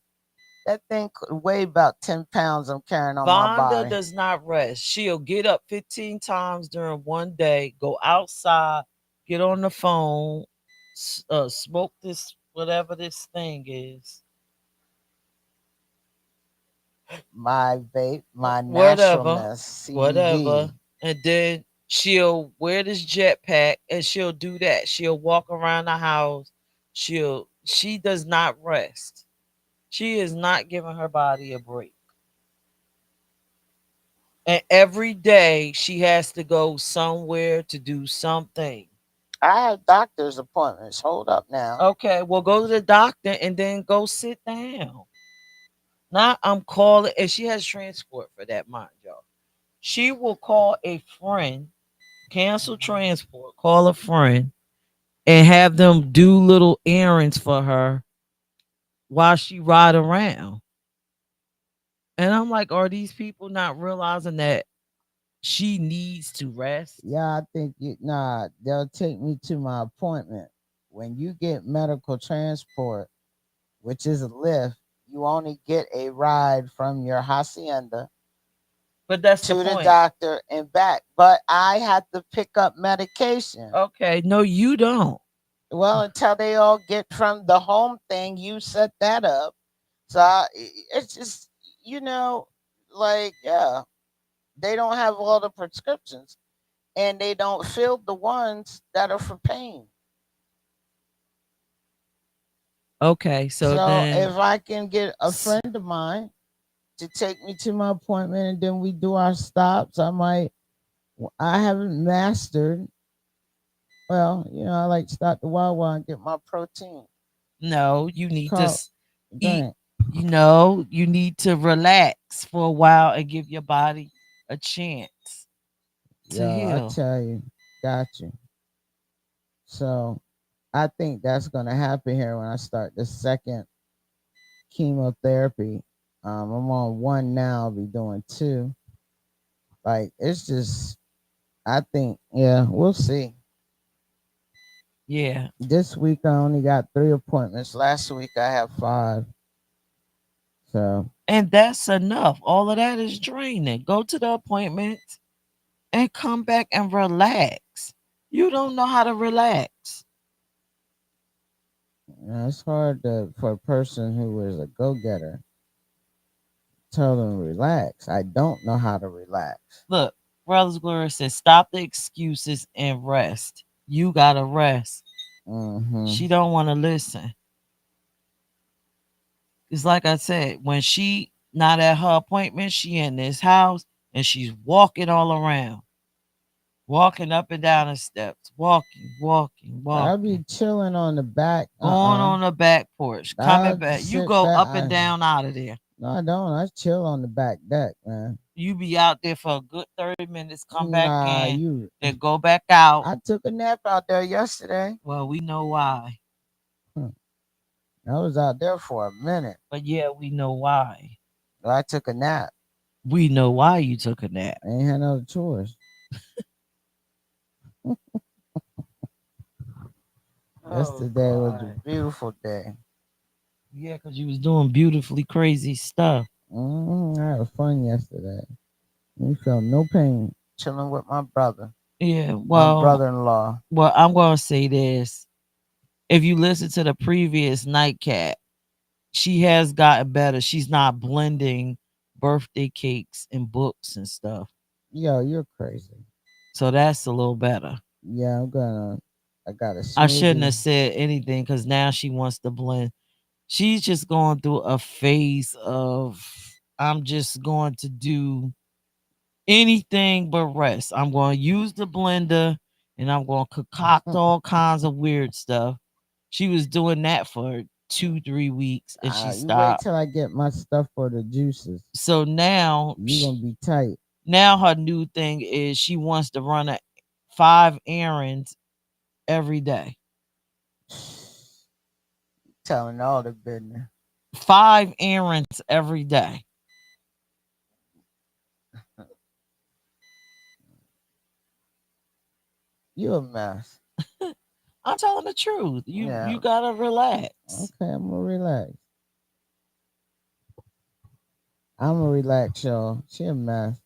That thing could weigh about 10 pounds I'm carrying on my Vonda body. does not rest. She'll get up 15 times during one day, go outside, get on the phone, smoke this, whatever this thing is, My vape, my whatever, naturalness, CBD. whatever. And then she'll wear this jetpack and she'll do that. She'll walk around the house. She does not rest. She is not giving her body a break. And every day she has to go somewhere to do something. I have doctor's appointments. Hold up now. Okay, well, go to the doctor and then go sit down. Now I'm calling, and she has transport for that, mind y'all. She will call a friend, cancel transport, call a friend, and have them do little errands for her while she ride around. And I'm like, are these people not realizing that she needs to rest? Yeah, I think nah, they'll take me to my appointment. When you get medical transport, which is a lift, you only get a ride from your hacienda But that's the to the point. doctor and back. But I had to pick up medication. Okay, no, you don't. Well, until they all get from the home thing, you set that up. So it's just, you know, like, yeah, they don't have all the prescriptions and they don't fill the ones that are for pain. Okay, so So then if I can get a s- friend of mine to take me to my appointment and then we do our stops, I might, I haven't mastered. Well, I like to stop the Wawa and get my protein. no, you need to Call, eat. drink. You need to relax for a while and give your body a chance to Yeah, I heal. tell you, got you. So I think that's gonna happen here when I start the second chemotherapy. I'm on one now. I'll be doing two. Like it's just, I think, yeah, we'll see. Yeah, This week I only got 3 appointments. Last week I have five. So and that's enough. All of that is draining. Go to the appointment and come back and relax. You don't know how to relax. it's hard for a person who is a go getter tell them relax. I don't know how to relax. Look, Brothers Glory says, stop the excuses and rest. You gotta rest. Mm-hmm. She don't want to listen. It's like I said, when she not at her appointment, she in this house and she's walking all around, walking up and down the steps, I'll be walking, chilling on the back. going on the back porch, coming I'll back. just You sit go back. up and down out of there. No, I don't. I chill on the back deck, man. You be out there for a good 30 minutes, come back Nah, in, you. then go back out. I took a nap out there yesterday. Well, we know why. Hmm. I was out there for a minute. But yeah, we know why. I took a nap. We know why you took a nap. I ain't had no choice. Oh Yesterday was a God. beautiful day. Yeah, because you was doing beautifully crazy stuff. I had fun yesterday. You felt no pain. Chilling with my brother, Yeah, my well, brother-in-law. I'm gonna say this. If you listen to the previous nightcap, she has gotten better. She's not blending birthday cakes and books and stuff. Yo, you're crazy. So that's a little better. Yeah, I got a I shouldn't smoothie. have said anything because now she wants to blend. She's just going through a phase of I'm just going to do anything but rest. I'm going to use the blender and I'm going to concoct all kinds of weird stuff. She was doing that for 2, 3 weeks and she You wait stopped. till I get my stuff for the juices. So now, You gonna be tight. now her new thing is she wants to run 5 errands every day. Telling all the business. 5 errands every day. You a mess. I'm telling the truth. You Yeah. gotta relax. Okay, I'm gonna relax. I'm gonna relax, y'all. She a mess.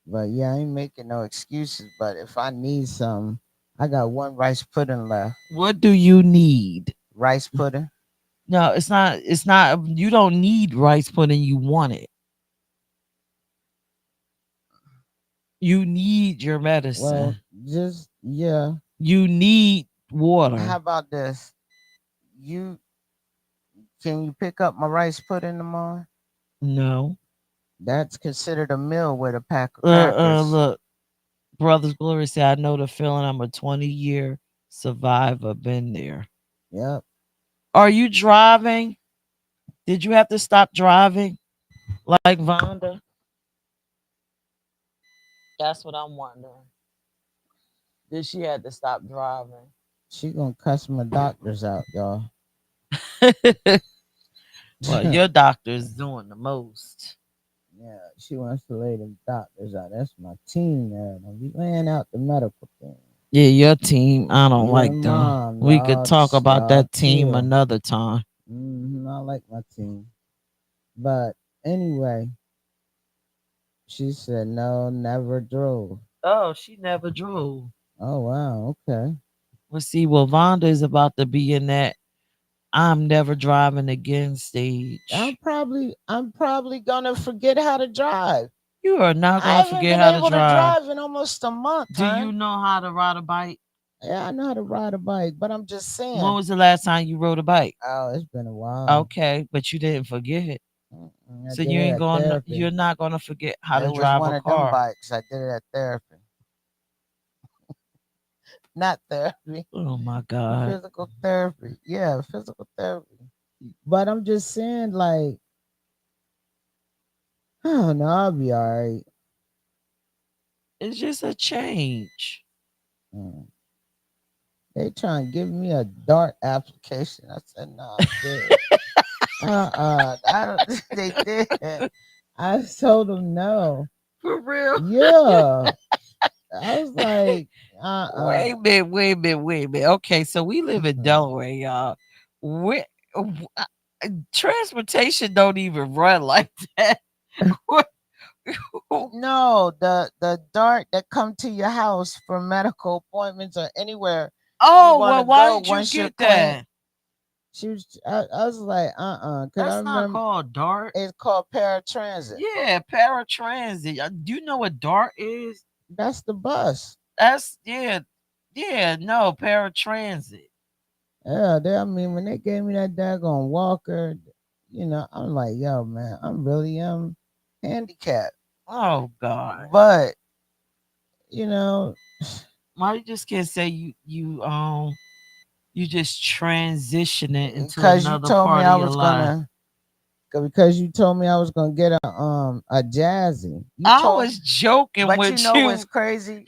But yeah, I ain't making no excuses. But if I need something, I got one rice pudding left. What do you need? Rice pudding. No, it's not. It's not. You don't need rice pudding. You want it. You need your Well, medicine. just yeah. You need How water. about this? You can you pick up my rice pudding tomorrow? No. That's considered a meal with a pack of crackers. Look, Brothers Glory say, I know the feeling. I'm a 20-year survivor. Been there. Yep. Are you driving? Did you have to stop driving like Vonda? That's what I'm wondering. Did she have to stop driving? She gonna cuss my doctors out, y'all. Well, your doctor is doing the most. Yeah, she wants to lay the doctors out. That's my team there. Don't be laying out the medical thing. Yeah, your team, I don't You like and them. mom, We could talk about y'all that team chill. another time. I like my team. But anyway, She said no, never drove. Oh, she never drove. Oh wow, okay. Well, see, well, Vonda is about to be in that I'm never driving again stage. I'm probably gonna forget how to drive. You are not I going to haven't forget been how to able to drive. drive in almost a month, Do you hon. know how to ride a bike? Yeah, I know how to ride a bike, but I'm just When saying. was the last time you rode a bike? Oh, it's been a while. Okay, but you didn't forget. Mm-mm, I So did it at you're therapy. not going to forget how to It was drive one a of them car. bikes. I did it at therapy, not therapy, Oh my god. physical therapy. Yeah, physical therapy. But I'm just saying, like, I don't know. I'll be all right. It's just a change. Mm. They trying to give me a dart application. I said, no, I'm good. I don't. They did. I told them no. For real? Yeah, I was like, Wait a minute, wait a minute, wait a minute. Okay, so we live in Delaware, y'all. Where, transportation don't even run like that. What- No, the dart that come to your house for medical appointments or anywhere you oh, want to well, why go did you once you're get clean. that? I was like, because I That's not remember called DART. it's called paratransit. Yeah, paratransit. Do you know what DART is? That's the bus. That's yeah, no, paratransit. Yeah, I mean, when they gave me that daggone walker, I'm like, yo, man, I'm really handicapped. Oh God. But you know, Why you just can't say you just transitioning into because you another told me part of I your was life? gonna because you told me I was gonna get a jazzy. You I told was joking But you with know what's you. crazy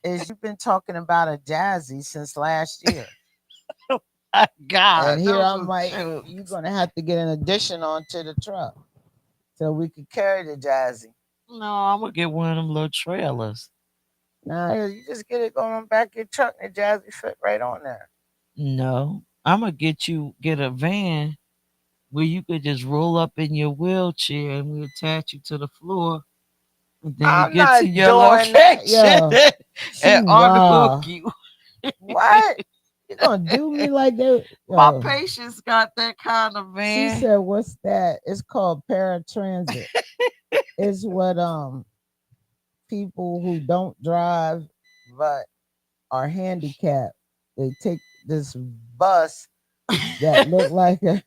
is you've been talking about a jazzy since last year. My God, And here those I'm was like, you're jokes. gonna have to get an addition onto the truck so we could carry the jazzy. No, I'm gonna get one of them little trailers. Nah, you just get it going on back of your truck and the jazzy fit right on there. No, I'm gonna get a van where you could just roll up in your wheelchair and we attach you to the floor, and then you I'm get to not your doing that, location yo. She and unhook raw. you. What? You gonna do me like that? My Yo. patients got that kind of She van. said, what's that? It's called paratransit. It's what people who don't drive but are handicapped. They take this bus that look like a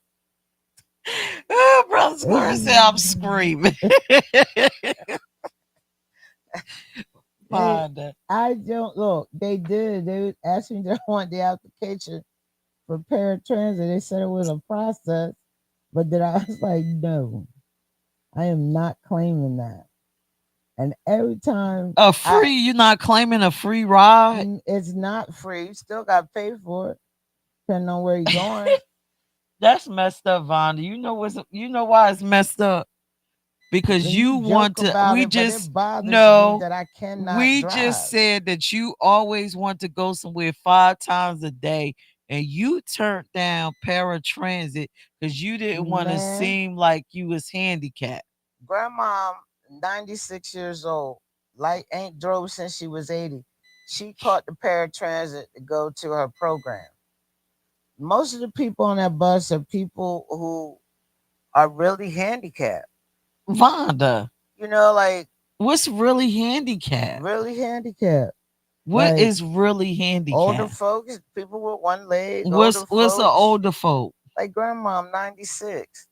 Oh, Brother Square said I'm screaming. they Fonda. I don't look, they did. They asked me to want the application for paratransit. They said it was a process, but then I was like, no, I am not claiming that. And every time A I free, you not claiming a free ride? it's not free. You still got to pay for it, depending on where you're going. That's messed up, Vonda. You know why it's messed up? Because And you you joke want to about it, but it bothers me no, that I cannot we just drive. said that you always want to go somewhere 5 times a day and you turned down paratransit because you didn't want to Man, seem like you was handicapped. grandma, 96 years old, like ain't drove since she was 80. She caught the paratransit to go to her program. Most of the people on that bus are people who are really handicapped. Vonda, Like what's really handicapped? really handicapped. What Like is really older handicapped? folks, people with one leg, older What's an folks, older folk? like grandma, 96.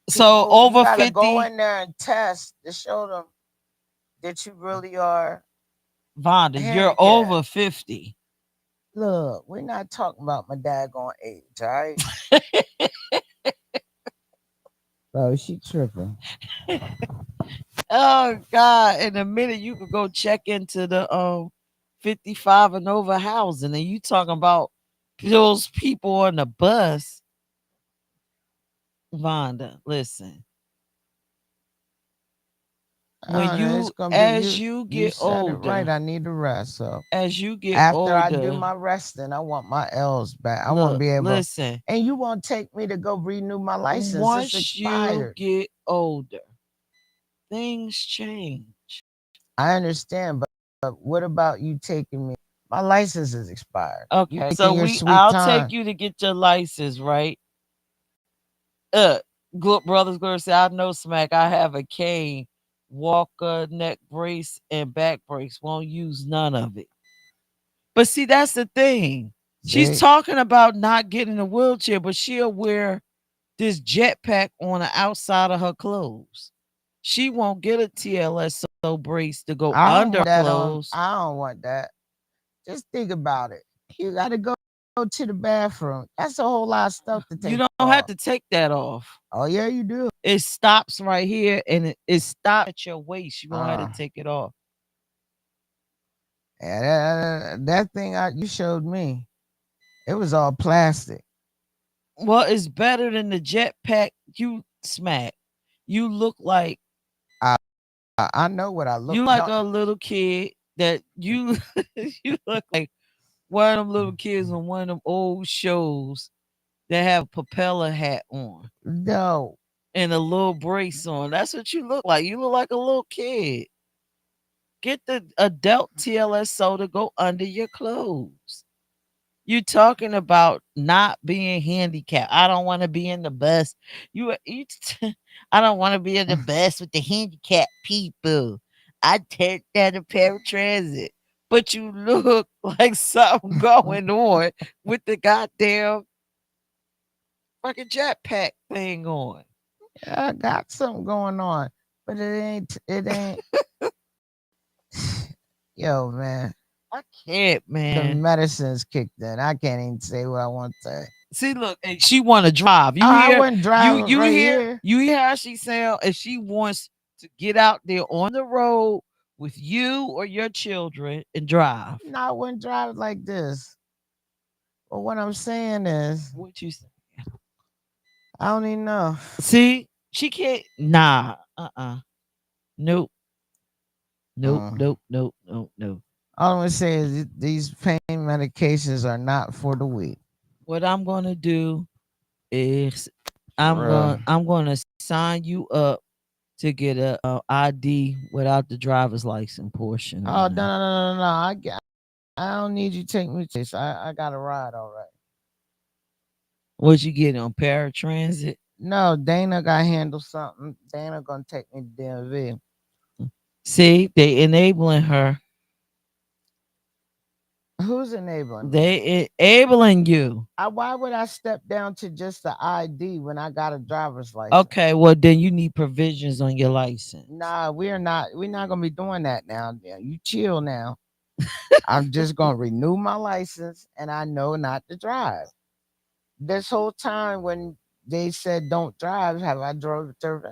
So People, you over got to go 50, in there and test to show them that you really are Vonda, you're handicapped. over 50. Look, we're not talking about my daggone age, all right? Bro, she tripping. Oh God! In a minute, you could go check into the 55 and over housing, and you talking about those people on the bus. Vonda, listen. When It's you gonna be as you. you You get said it right. older, I need to rest. So as you get after I do older, my resting, I want my L's back. I want to look, be able. listen. And you won't take me to go renew my license. It's Once you expired. get older, Things change. I understand, but what about you taking me? My license is expired. You Okay, so taking your sweet I'll take time. you to get your license, right? Uh, good brothers, girls say I know smack. I have a cane, walker, neck brace, and back brace. Won't use none of it. But see, that's the thing. She's See, talking about not getting a wheelchair, but she'll wear this jetpack on the outside of her clothes. She won't get a TLSO brace to go I don't under want her that on. clothes. I don't want that. Just think about it. You got to go to the bathroom. That's a whole lot of stuff to You take don't have off. to take that off. Oh yeah, you do. It stops right here and it stops at your waist. You won't have Uh, to take it off. yeah, that thing you showed me, it was all plastic. Well, it's better than the jetpack you smack. You look like I know what I look. you like a little kid that you you look like one of them little kids on one of them old shows that have a propeller hat on No, and a little brace on. That's what you look like. You look like a little kid. Get the adult TLSO to go under your clothes. You talking about not being handicapped. I don't want to be in the bus. I don't want to be in the bus with the handicapped people. I take that a paratransit. But you look like something going on with the goddamn fucking jetpack thing on. I got something going on, but it ain't. It ain't. Yo, man, I can't, the man. medicine's kicked in. I can't even say what I want to say. See, look, and she want to drive. Oh, I wouldn't drive right here. You hear how she sound? And she wants to get out there on the road with you or your children and drive. No, I wouldn't drive like this. But what I'm saying is, What you say? I don't even know. See, she can't. Nah. Nope. Nope. Mm. Nope. Nope. Nope. Nope. All I'm gonna say is these pain medications are not for the weak. What I'm gonna do is Real. I'm gonna sign you up to get a, ID without the driver's license portion. Oh On no it. no no no no! I don't need you to take me to this. I got a ride all right. What you get on paratransit? No, Dana got to handle something. Dana gonna take me to DMV. See, they enabling her. Who's enabling me? They enabling you. Why would I step down to just the ID when I got a driver's license? Okay, well then you need provisions on your license. Nah, we're not. We're not gonna be doing that now. Yeah, you chill now. I'm just gonna renew my license, and I know not to drive. This whole time when they said don't drive, have I drove through?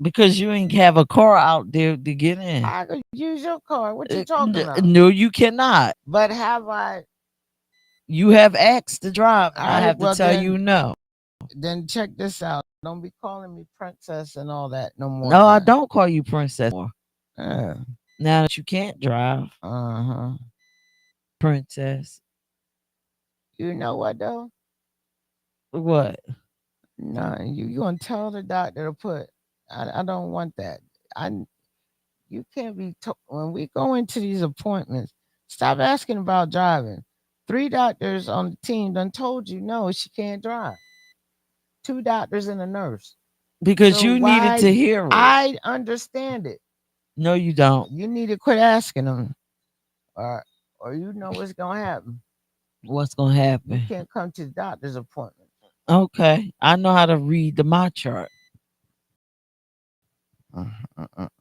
Because you ain't have a car out there to get in. I could use your car. What you talking about? No, you cannot. But have I? You have asked to drive, and All I right, have to well tell you no. then check this out. Don't be calling me princess and all that no more. No, I don't call you princess more. Uh Now that you can't drive, huh. princess. You know what though? What? No, you gonna tell the doctor to put. I don't want that. I You can't be when we go into these appointments. Stop asking about driving. 3 doctors on the team done told you no, she can't drive. 2 doctors and a nurse. Because So you needed to hear it. I understand it. No, you don't. You need to quit asking them, or you know what's gonna happen. What's gonna You happen? can't come to the doctor's appointment. Okay, I know how to read the my chart.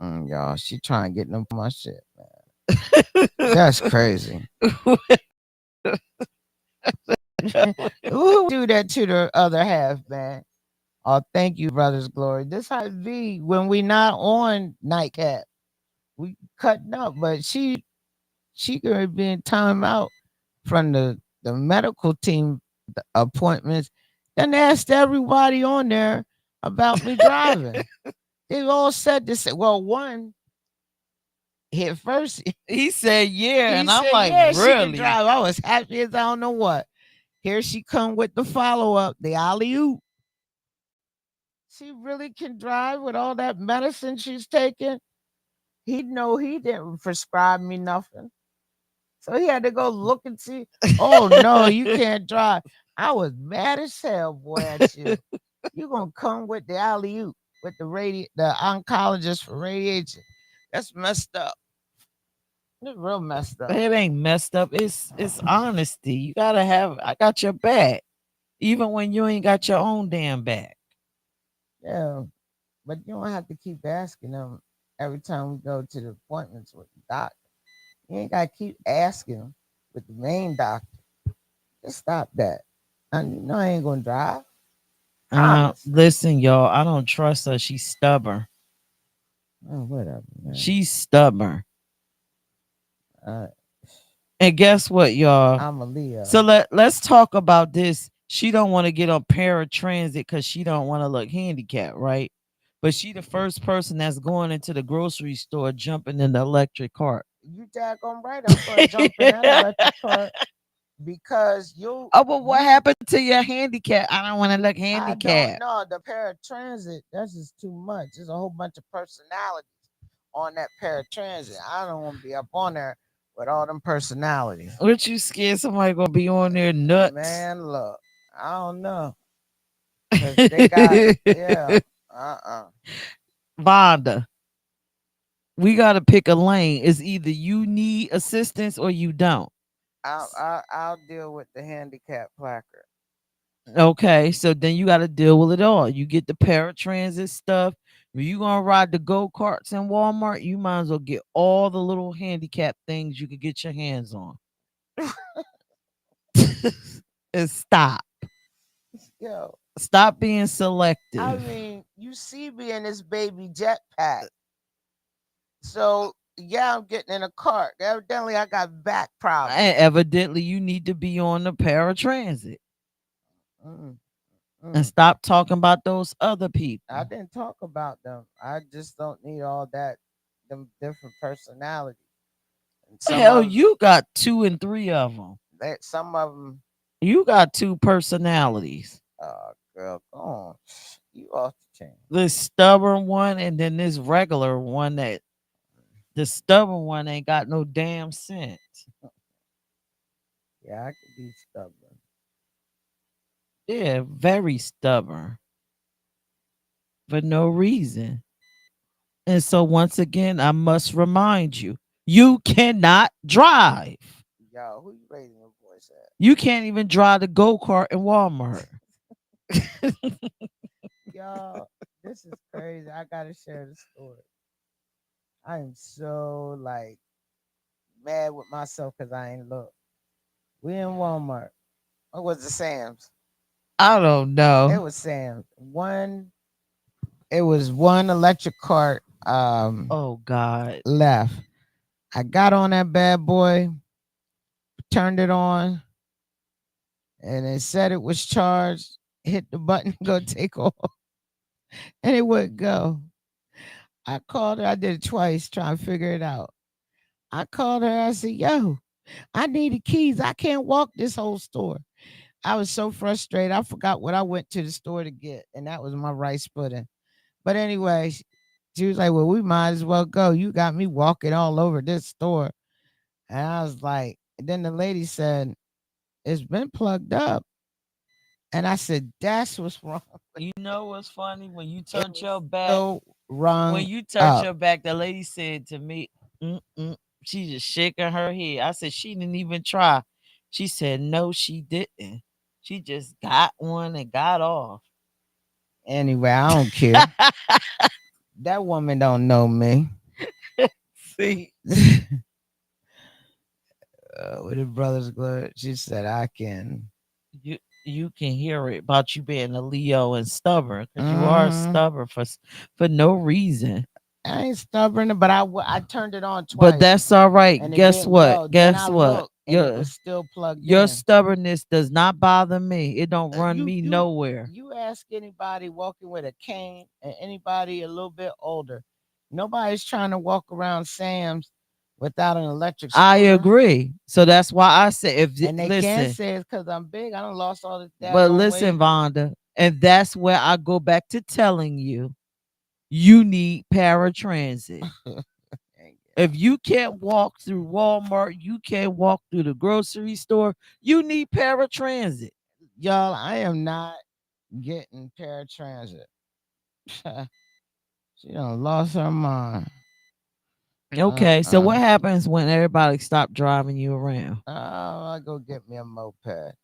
Y'all, she trying to get them my shit, man. That's crazy. Who do that to the other half, man? Oh, thank you, brothers. Glory. This how it be when we not on nightcap. We cutting up, but she gonna be in timeout from the medical team appointments. Then asked everybody on there about me driving. They all said this. Well, one hit first. He said, "Yeah," He and I'm said, like, yeah, she can "Really?" drive. I was happy as I don't know what. Here she come with the follow up, the alley oop. She really can drive with all that medicine she's taking. He know he didn't prescribe me nothing. So he had to go look and see. Oh no, you can't drive. I was mad as hell, boy, at you. You gonna come with the alley oop with the oncologist for radiation. That's messed up. It's real messed up. It ain't messed up. It's honesty. You gotta have. I got your back, even when you ain't got your own damn back. Yeah. But you don't have to keep asking them every time we go to the appointments with the doctor. You ain't gotta keep asking them with the main doctor. Just stop that. And you know I ain't gonna drive. Promise. Listen, y'all. I don't trust her. She's stubborn. Oh, whatever, man. She's stubborn. Uh, And guess what, y'all? I'm a Leo. So let's talk about this. She don't want to get on paratransit because she don't want to look handicapped, right? But she the first person that's going into the grocery store jumping in the electric cart. You daggone right. I'm gonna jump in that electric cart because you. Oh, but what happened to your handicap? I don't want to look I don't handicapped. know. The paratransit, that's just too much. There's a whole bunch of personalities on that paratransit. I don't want to be up on there with all them personalities. What you scared somebody gonna be on there nuts? Man, look, I don't know. 'Cause they got, yeah, Vonda, we gotta pick a lane. It's either you need assistance or you don't. I'll deal with the handicap placard. Okay, so then you got to deal with it all. You get the paratransit stuff. If you gonna ride the go karts in Walmart, you might as well get all the little handicap things you could get your hands on. And Yo, stop being selective. I mean, you see me in this baby jetpack. So yeah, I'm getting in a cart. Evidently, I got back problems. And evidently, you need to be on the paratransit. And stop talking about those other people. I didn't talk about them. I just don't need all that, them different personalities. Hell, you got 2 and 3 of them. Some of them. You got 2 personalities. Oh, girl, go on. You off the chain. This stubborn one, and then this regular one that the stubborn one ain't got no damn sense. Yeah, I could be stubborn. Yeah, very stubborn. For no reason. And so once again, I must remind you, you cannot drive. Yo, who you raising your voice at? You can't even drive the go-kart in Walmart. Y'all, this is crazy. I gotta share the story. I am so like mad with myself because I ain't look. We in Walmart. Or was it Sam's? I don't know. It was Sam's. It was one electric cart oh God. left. I got on that bad boy, turned it on, and it said it was charged. Hit the button, go take off. And it wouldn't go. I called her. I did it twice trying to figure it out. I called her. I said, yo, I need the keys. I can't walk this whole store. I was so frustrated. I forgot what I went to the store to get, and that was my rice pudding. But anyway, she was like, well, we might as well go. You got me walking all over this store. And I was like, and then the lady said, it's been plugged up. And I said, that's what's wrong. You know what's funny? When you turn your back, so wrong. When you turn your back, the lady said to me, she just shaking her head. I said, she didn't even try. She said, no, she didn't. She just got one and got off. Anyway, I don't care. That woman don't know me. See? With her brother's glory, she said, I can. You can hear it about you being a Leo and stubborn because you are stubborn for no reason. I ain't stubborn, but I turned it on twice. But that's all right. Guess what? Guess what? It was still plugged your in. Stubbornness does not bother me. It don't run me nowhere. You ask anybody walking with a cane and anybody a little bit older, nobody's trying to walk around Sam's without an electric scooter. I agree. So that's why I say and they can't say it's because I'm big. I done lost all this. But listen, weight. Vonda, And that's where I go back to telling you, you need paratransit. If you can't walk through Walmart, you can't walk through the grocery store, you need paratransit. Y'all, I am not getting paratransit. She done lost her mind. Okay, so Uh-uh. what happens when everybody stop driving you around? Oh, I go get me a moped.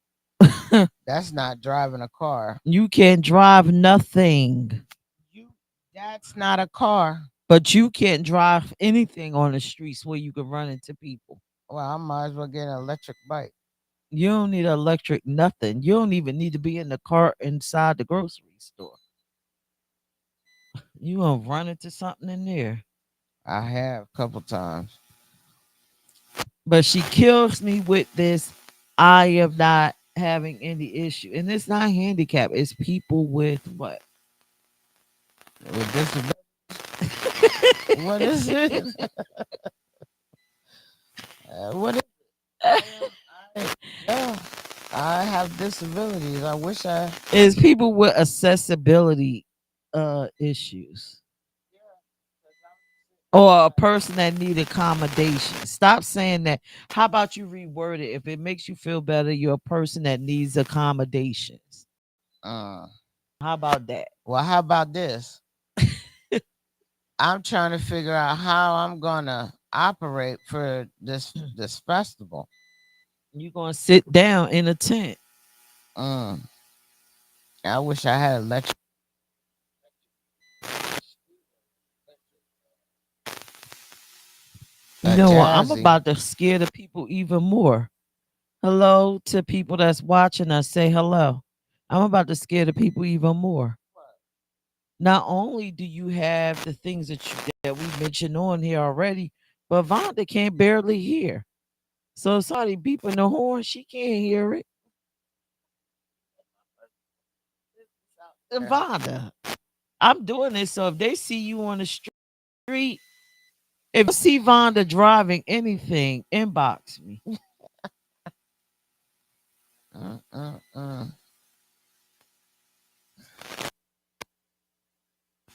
That's not driving a car. You can't drive nothing, You that's not a car. but you can't drive anything on the streets where you can run into people. Well, I might as well get an electric bike. You don't need electric nothing. You don't even need to be in the car inside the grocery store. You gonna run into something in there. I have a couple times. But she kills me with this. I am not having any issue, and it's not handicap. It's people with what? With disability. What is it? What is I, yeah, I have disabilities. I wish I. It's people with accessibility issues, or a person that need accommodation. Stop saying that. How about you reword it? If it makes you feel better, you're a person that needs accommodations. Uh, How about that? well, how about this? I'm trying to figure out how I'm gonna operate for this festival. You're gonna sit down in a tent. Mm, I wish I had electric. You know what? I'm Jazzy. about to scare the people even more. Hello to people that's watching us. Say hello. I'm about to scare the people even more. Not only do you have the things that we mentioned on here already, but Vonda can't barely hear. So if somebody beeping the horn, she can't hear it. Vonda, I'm doing this so if they see you on the street, if you see Vonda driving anything, inbox me. Mm, mm, mm.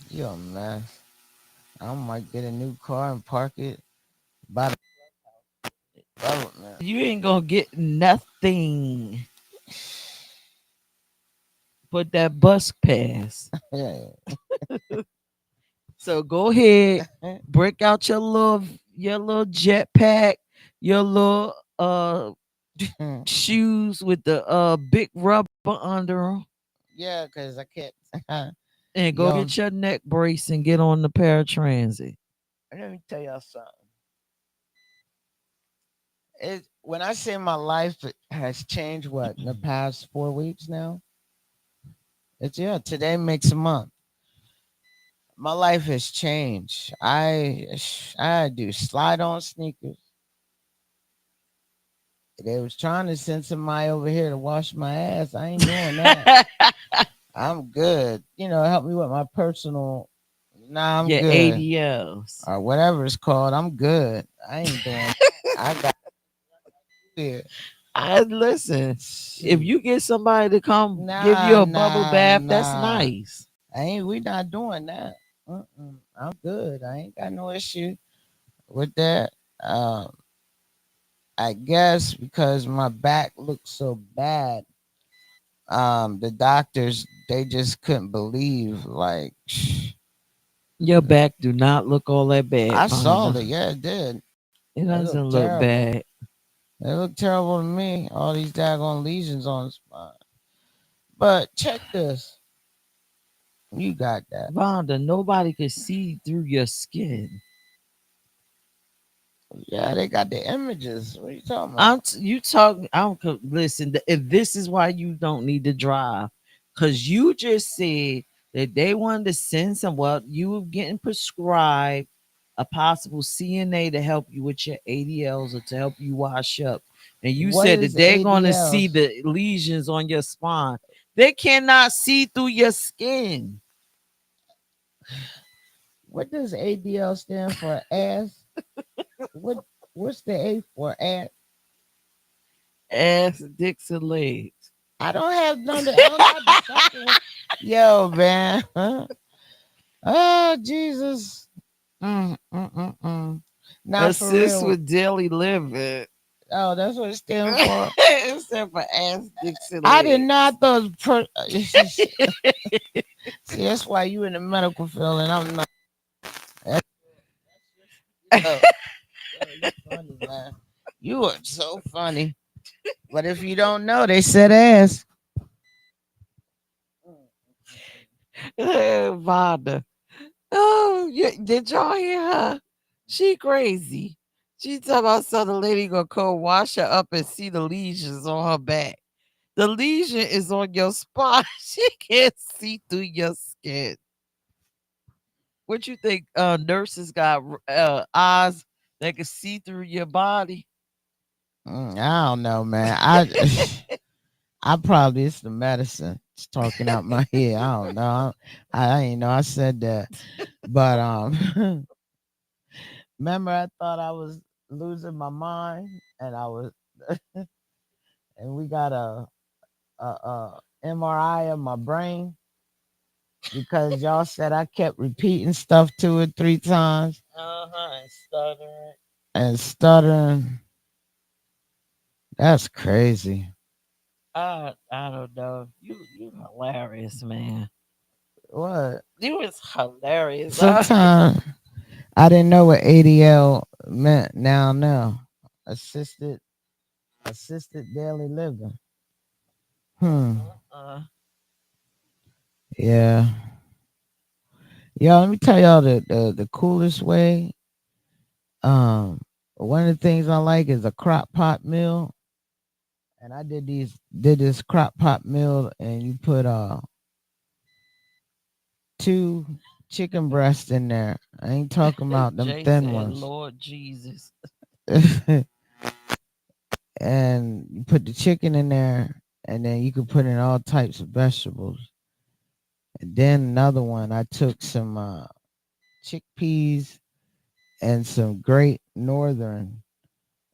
You a mess. I might get a new car and park it by the development. You ain't gonna get nothing but that bus pass. Yeah. So go ahead, break out your little jetpack, your little shoes with the big rubber under them, Yeah, because I can't. and go Yo, get your neck brace and get on the paratransit. let me tell y'all something. When I say my life has changed, what in the past 4 weeks now? It's yeah. Today makes a month. My life has changed. I do slide on sneakers. They was trying to send somebody over here to wash my ass. I ain't doing that. I'm good. Help me with my personal. Nah, I'm Your good. ADLs. Or whatever it's called. I'm good. I ain't doing. I got it. I listen. If Shoot. you get somebody to come give you Nah, a bubble nah, bath, that's nah. nice. We not doing that. I'm good. I ain't got no issue with that. Um, I guess because my back looked so bad, the doctors they just couldn't believe. Like, Your back do not look all that bad, I saw Vonda. it. Yeah, it did. It It doesn't looked look terrible. bad. It looked terrible to me. All these daggone lesions on the spine. But check this. You got that. Vonda, nobody could see through your skin. Yeah, they got the images. What are you talking about? You talking. Listen. If this is why you don't need to drive, because you just said that they wanted to send some. Well, you were getting prescribed a possible CNA to help you with your ADLs or to help you wash up, and you What said that is they're going to see ADLs? the lesions on your spine. They cannot see through your skin. What does ADL stand for? Ass? What? What's the A for? Ass? Ass, dicks, and legs. I don't have none. I don't have the second one. Yo, man. Oh, Jesus. Not for Assist real. with daily living. Oh, that's what it stands for. Except for ass, dicks, and I did legs. not thought. See, that's why you in the medical field and I'm not. That's your, yo, you funny, man. You are so funny. But if you don't know, they said ass. Vonda. Oh, did y'all hear her? She crazy. She talking about some the lady gonna come wash her up and see the lesions on her back. The lesion is on your spine. She can't see through your skin. What you think? Nurses got eyes that can see through your body. I don't know, man. I probably it's the medicine. It's talking out my head. I don't know. I ain't know I said that. But remember I thought I was losing my mind and I was and we got a MRI of my brain because y'all said I kept repeating stuff 2 or 3 times And stuttering. and stuttering. That's crazy. I don't know. You hilarious, man. What? You was hilarious. Sometimes I didn't know what ADL meant. Now I know. Assisted assisted daily living. Uh, Yeah. Yo, let me tell y'all the coolest way. One of the things I like is a crock pot meal. And I did this crock pot meal and you put 2 chicken breasts in there. I ain't talking about them Jay thin said, ones. Lord Jesus. And you put the chicken in there and then you could put in all types of vegetables. And then another one, I took some chickpeas and some Great Northern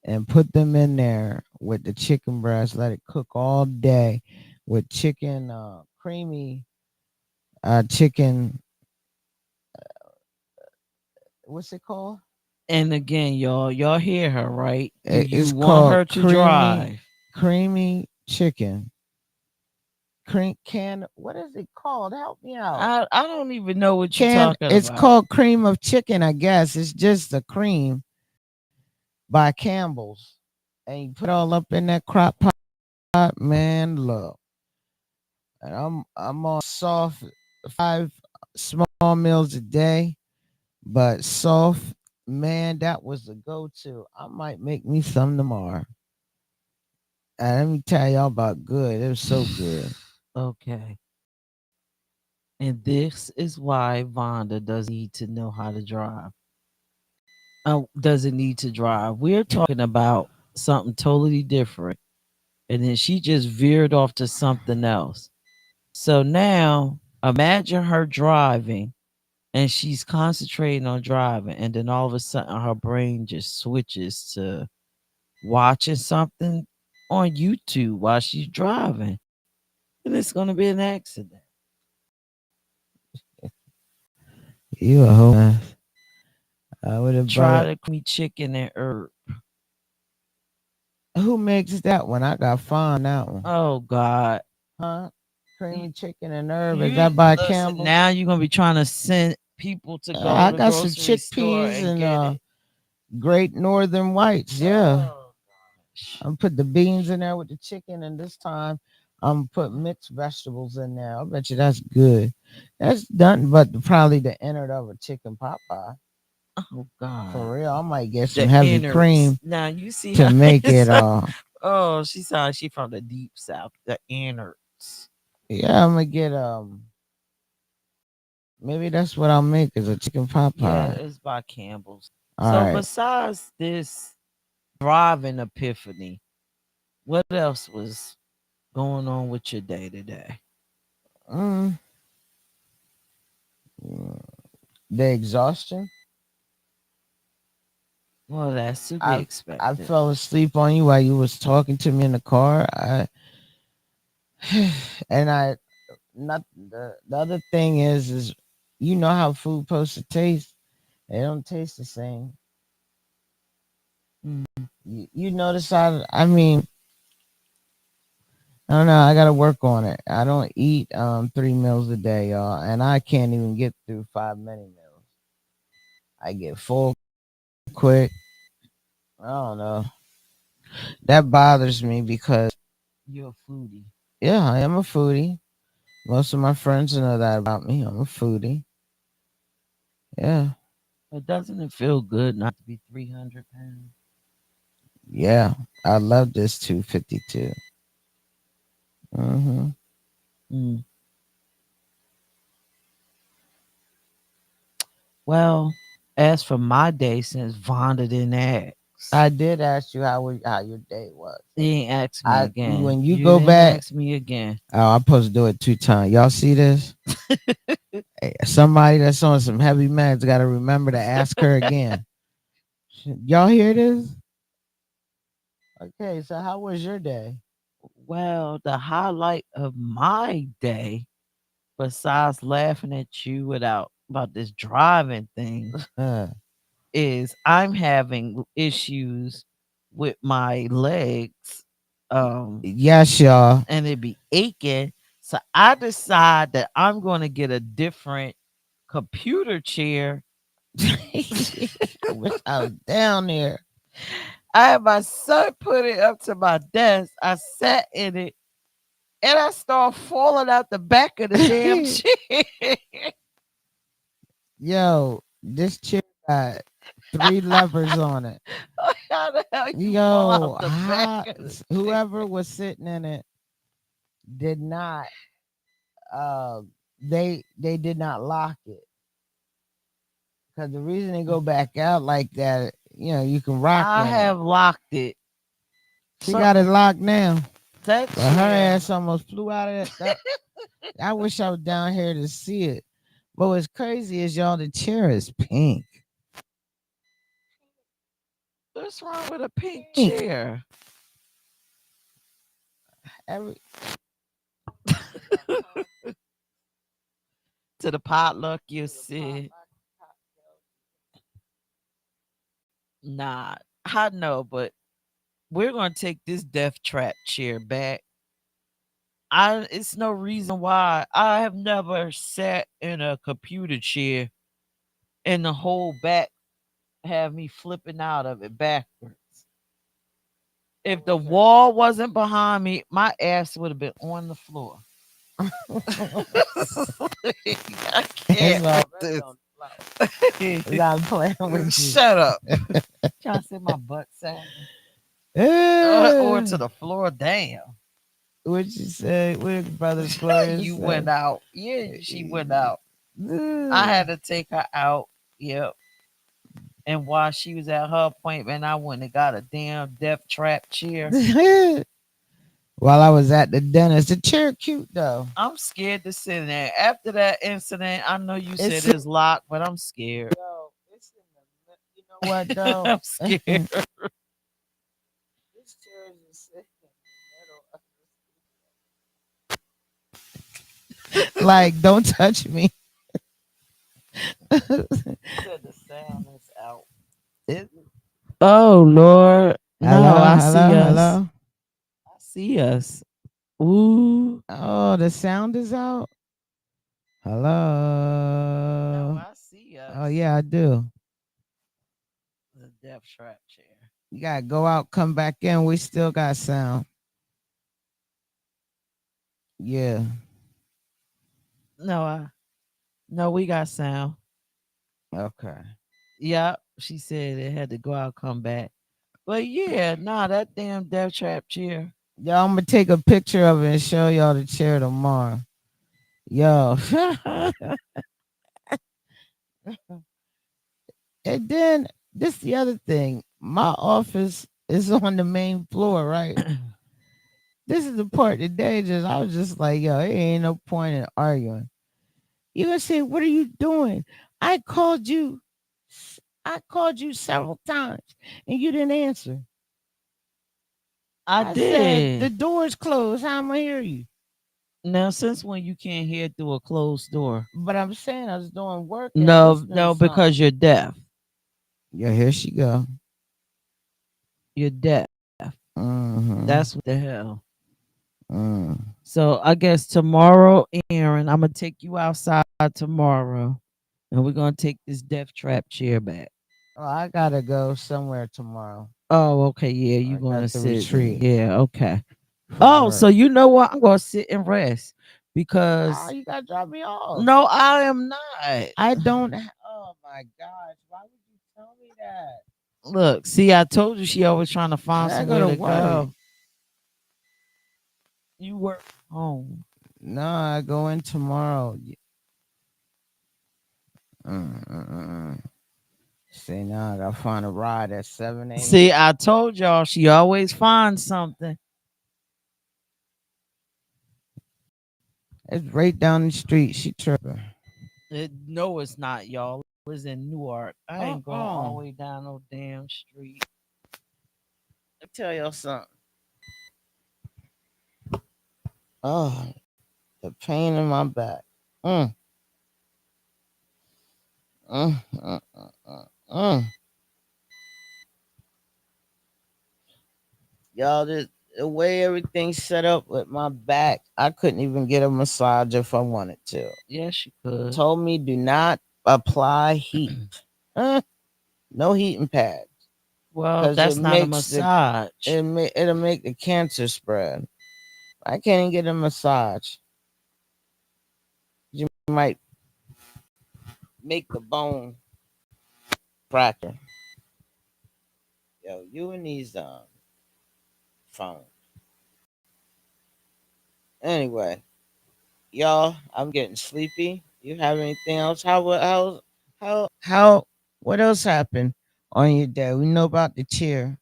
and put them in there with the chicken breast. Let it cook all day with chicken, creamy chicken. What's it called? And again, y'all hear her, right? You It's want called her to drive. creamy chicken. What is it called? Help me out. I don't even know what you're talking It's about. called cream of chicken, I guess. It's just the cream by Campbell's. And you put all up in that crock pot, man. Look. And I'm on soft 5 small meals a day, but soft, man, that was the go-to. I might make me some tomorrow. And let me tell y'all about good. It was so good. Okay. And this is why Vonda doesn't need to know how to drive. Doesn't need to drive. We're talking about something totally different. And then she just veered off to something else. So now imagine her driving and she's concentrating on driving. And then all of a sudden her brain just switches to watching something on YouTube while she's driving. And it's going to be an accident. You a whole mess. I would have Try brought. to creamy chicken and herb. Who makes that one? I got fun that one. Oh God. Huh? You, Creamy chicken and herb. Is you that by listen, Campbell? now you're gonna be trying to send people to go I to the got some grocery store chickpeas and and get it. Great Northern Whites. Yeah. Oh gosh. I'm put the beans in there with the chicken, and this time I'm put mixed vegetables in there. I bet you that's good. That's nothing but probably the innard of a chicken pot pie. Oh God. For real, I might get some The heavy innards. cream Now you see to how make it's it. oh, she sounds she from the deep south. The innards. Yeah, I'm gonna get maybe that's what I'll make is a chicken pot Yeah, pie. it's by Campbell's. All So right. besides this driving epiphany, what else was going on with your day today? Mm, mm, the exhaustion. Well, that's to be I expected. fell asleep on you while you was talking to me in the car. I and I not the other thing is you know how food supposed to taste. They don't taste the same. Mm. You notice I mean I don't know. I gotta work on it. I don't eat 3 meals a day, y'all, and I can't even get through 5 mini meals. I get full quick. I don't know. That bothers me because You're a foodie. yeah, I am a foodie. Most of my friends know that about me. I'm a foodie. Yeah, But doesn't it feel good not to be 300 pounds? yeah. I love this 252. Mm-hmm. Mm. Well, as for my day since Vonda didn't ask, I did ask you how your day was. you ain't asked me I again. when you You go didn't back, ask me again. oh, I'm supposed to do it 2 times. Y'all see this? Hey, somebody that's on some heavy meds got to remember to ask her again. Y'all hear this? Okay, so how was your day? Well, the highlight of my day, besides laughing at you about this driving thing, Uh, is I'm having issues with my legs. yes, y'all. And it be aching. So I decide that I'm going to get a different computer chair. I wish I was down there. I had my son put it up to my desk. I sat in it and I started falling out the back of the damn chair. Yo, this chair got 3 levers on it. How the hell you fall out Yo, the back how of the chair? whoever was sitting in it did not uh they did not lock it. Because the reason they go back out like that, you can rock I in it. have locked it. She got it Something locked now. that But her chair. ass almost flew out of it. I wish I was down here to see it. But what's crazy is y'all, the chair is pink. What's wrong with a pink Pink. chair? Every To the potluck, you see. Nah, I know, but we're gonna take this death trap chair back. It's no reason why I have never sat in a computer chair and the whole back have me flipping out of it backwards. If the wall wasn't behind me, my ass would have been on the floor. I it's can't with already this. on the floor. I'm playing with you. Shut up. Trying to say my butt sagging. Or to the floor. Damn. What you say? What did Brother Gloria You say? went out. Yeah, she went out. I had to take her out. Yep. And while she was at her appointment, I went and got a damn death trap chair. While I was at the dentist, the chair cute though. I'm scared to sit in there. After that incident, I know you said It's it's locked, but I'm scared. yo, it's in the you know what though? I'm scared. This chair is just sitting in the middle. Like, don't touch me. Said the sound is out. Oh Lord. No, Hello, I hello, see us. hello. I see us. Ooh. Oh, the sound is out. No, Hello. I see us. Oh yeah, I do. The death trap chair. You gotta go out, come back in. We still got sound. Yeah. No, no, we got sound. Okay. Yep. She said it had to go out, come back. But yeah, nah, that damn death trap chair. Yo, I'm gonna take a picture of it and show y'all the chair tomorrow. Yo. And then this the other thing. My office is on the main floor, right? This is the part today. I was just like, yo, it ain't no point in arguing. You gonna say, what are you doing? I called you. I called you several times and you didn't answer. I I said the did. door's closed. How am I hear you? Now, since when you can't hear through a closed door? But I'm saying I was doing work and No, listening to no, because something. you're deaf. Yeah, here she go. You're deaf. Mm-hmm. That's what the hell. Mm. So I guess tomorrow, Aaron, I'm gonna take you outside tomorrow, and we're gonna take this death trap chair back. Oh, I gotta go somewhere tomorrow. Oh, okay, yeah, you I gonna got the sit? retreat Yeah, okay. for Oh, so work. you know what? I'm gonna sit and rest Oh, because you gotta drop me off. no, I am not. I don't. Oh my gosh! Why would you tell me that? Look, see, I told you she always trying to I find gotta go somewhere to to work. go. You work home. No, I go in tomorrow. Mm. See, now I gotta find a ride at 7 a.m. See, I told y'all she always finds something. It's right down the street. She tripping. No, it's not, y'all. It's in Newark. I ain't going all Uh-uh. the way down no damn street. Let me tell y'all something. Oh, the pain in my back. Mm, mm. Y'all, the way everything's set up with my back, I couldn't even get a massage if I wanted to. Yes, you could. Told me do not apply heat. No heating pads, Well, cause it that's not a makes massage. it'll make the cancer spread. I can't even get a massage. You might make the bone fracture. Yo, you and these phones. Anyway, y'all, I'm getting sleepy. You have anything else? How what else happened on your day? We know about the chair.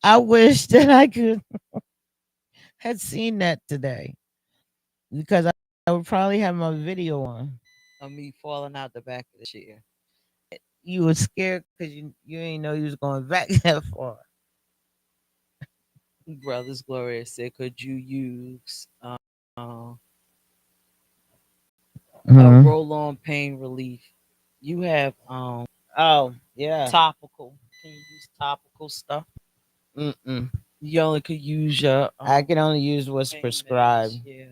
I wish that I could had seen that today because I would probably have my video on. Of me falling out the back of the chair. You were scared because you ain't know you was going back that far. Brothers Gloria said, could you use a Hmm. roll on pain relief? You have Oh yeah. topical. Can you use topical stuff? Mm-mm. You only could use your I can only use what's pain meds. prescribed Yeah.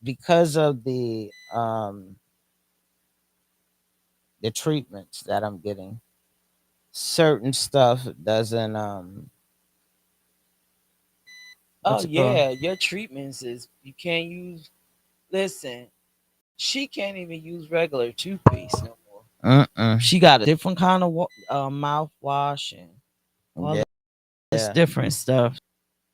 because of the treatments that I'm getting. Certain stuff doesn't Oh what's it called? yeah, your treatments is you can't use. Listen, she can't even use regular toothpaste no more. Mm-mm. She got a different kind of mouthwash and all Yeah. this different stuff.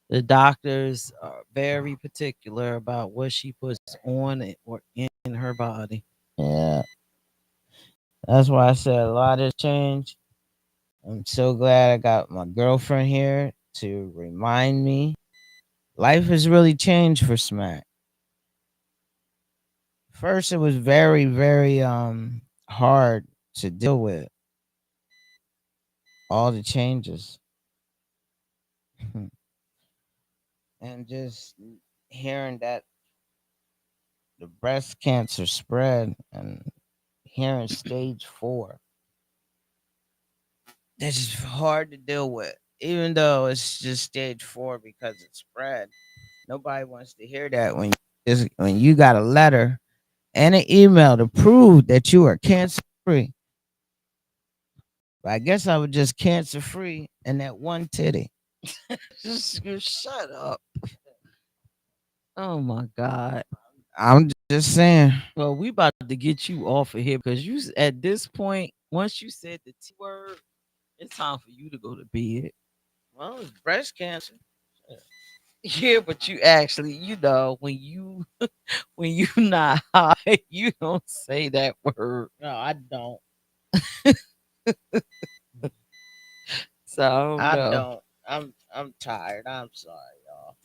The doctors are very particular about what she puts on it or in her body. Yeah. That's why I said a lot has changed. I'm so glad I got my girlfriend here to remind me. Life has really changed for Smack. First, it was very, very hard to deal with all the changes. And just hearing that the breast cancer spread and hearing stage 4, that's just hard to deal with. Even though it's just stage 4 because it spread, nobody wants to hear that when you got a letter and an email to prove that you are cancer free. But I guess I was just cancer free and that one titty. Just shut up. Oh my God. I'm just saying. Well, we about to get you off of here because you at this point, once you said the T word, it's time for you to go to bed. Well, it's breast cancer. Yeah, but you actually, when you not high, you don't say that word. No, I don't. So I don't I know. don't. I'm tired. I'm sorry, y'all.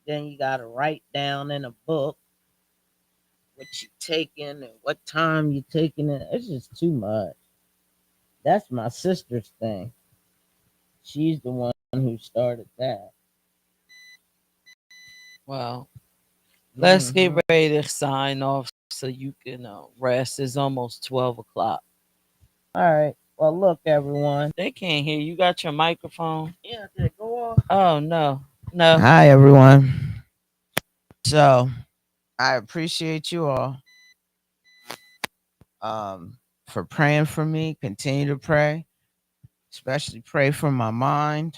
Then you gotta write down in a book what you taking and what time you taking it. It's just too much. That's my sister's thing. She's the one who started that. Well, let's get Mhm. ready to sign off so you can rest. It's almost 12 o'clock. All right. Well, look, everyone. They can't hear you. Got your microphone? Yeah, did it go off? Oh no, no. Hi, everyone. So I appreciate you all for praying for me. Continue to pray, especially pray for my mind.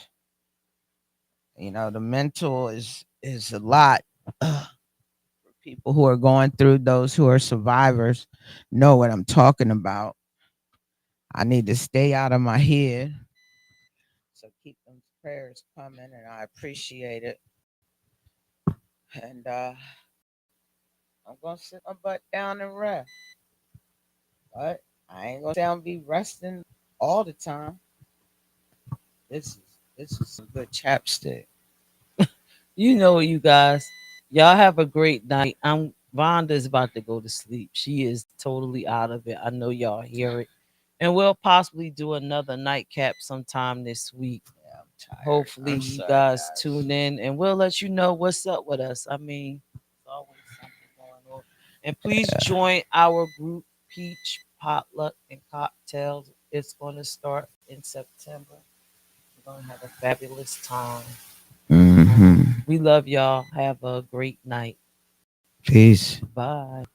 You know, the mental is a lot. For people who are going through, those who are survivors know what I'm talking about. I need to stay out of my head. So keep them prayers coming, and I appreciate it. And I'm gonna sit my butt down and rest. But I ain't gonna say I'm be resting all the time. This is some good chapstick. You know, you guys, y'all have a great night. I'm Vonda's about to go to sleep. She is totally out of it. I know y'all hear it. And we'll possibly do another nightcap sometime this week. Yeah, I'm tired. Hopefully I'm you sorry, guys guys. tune in and we'll let you know what's up with us. I mean, there's always something going on. And please join our group Peach Potluck and Cocktails. It's going to start in September. We're going to have a fabulous time. Mm-hmm. We love y'all. Have a great night. Peace. Bye.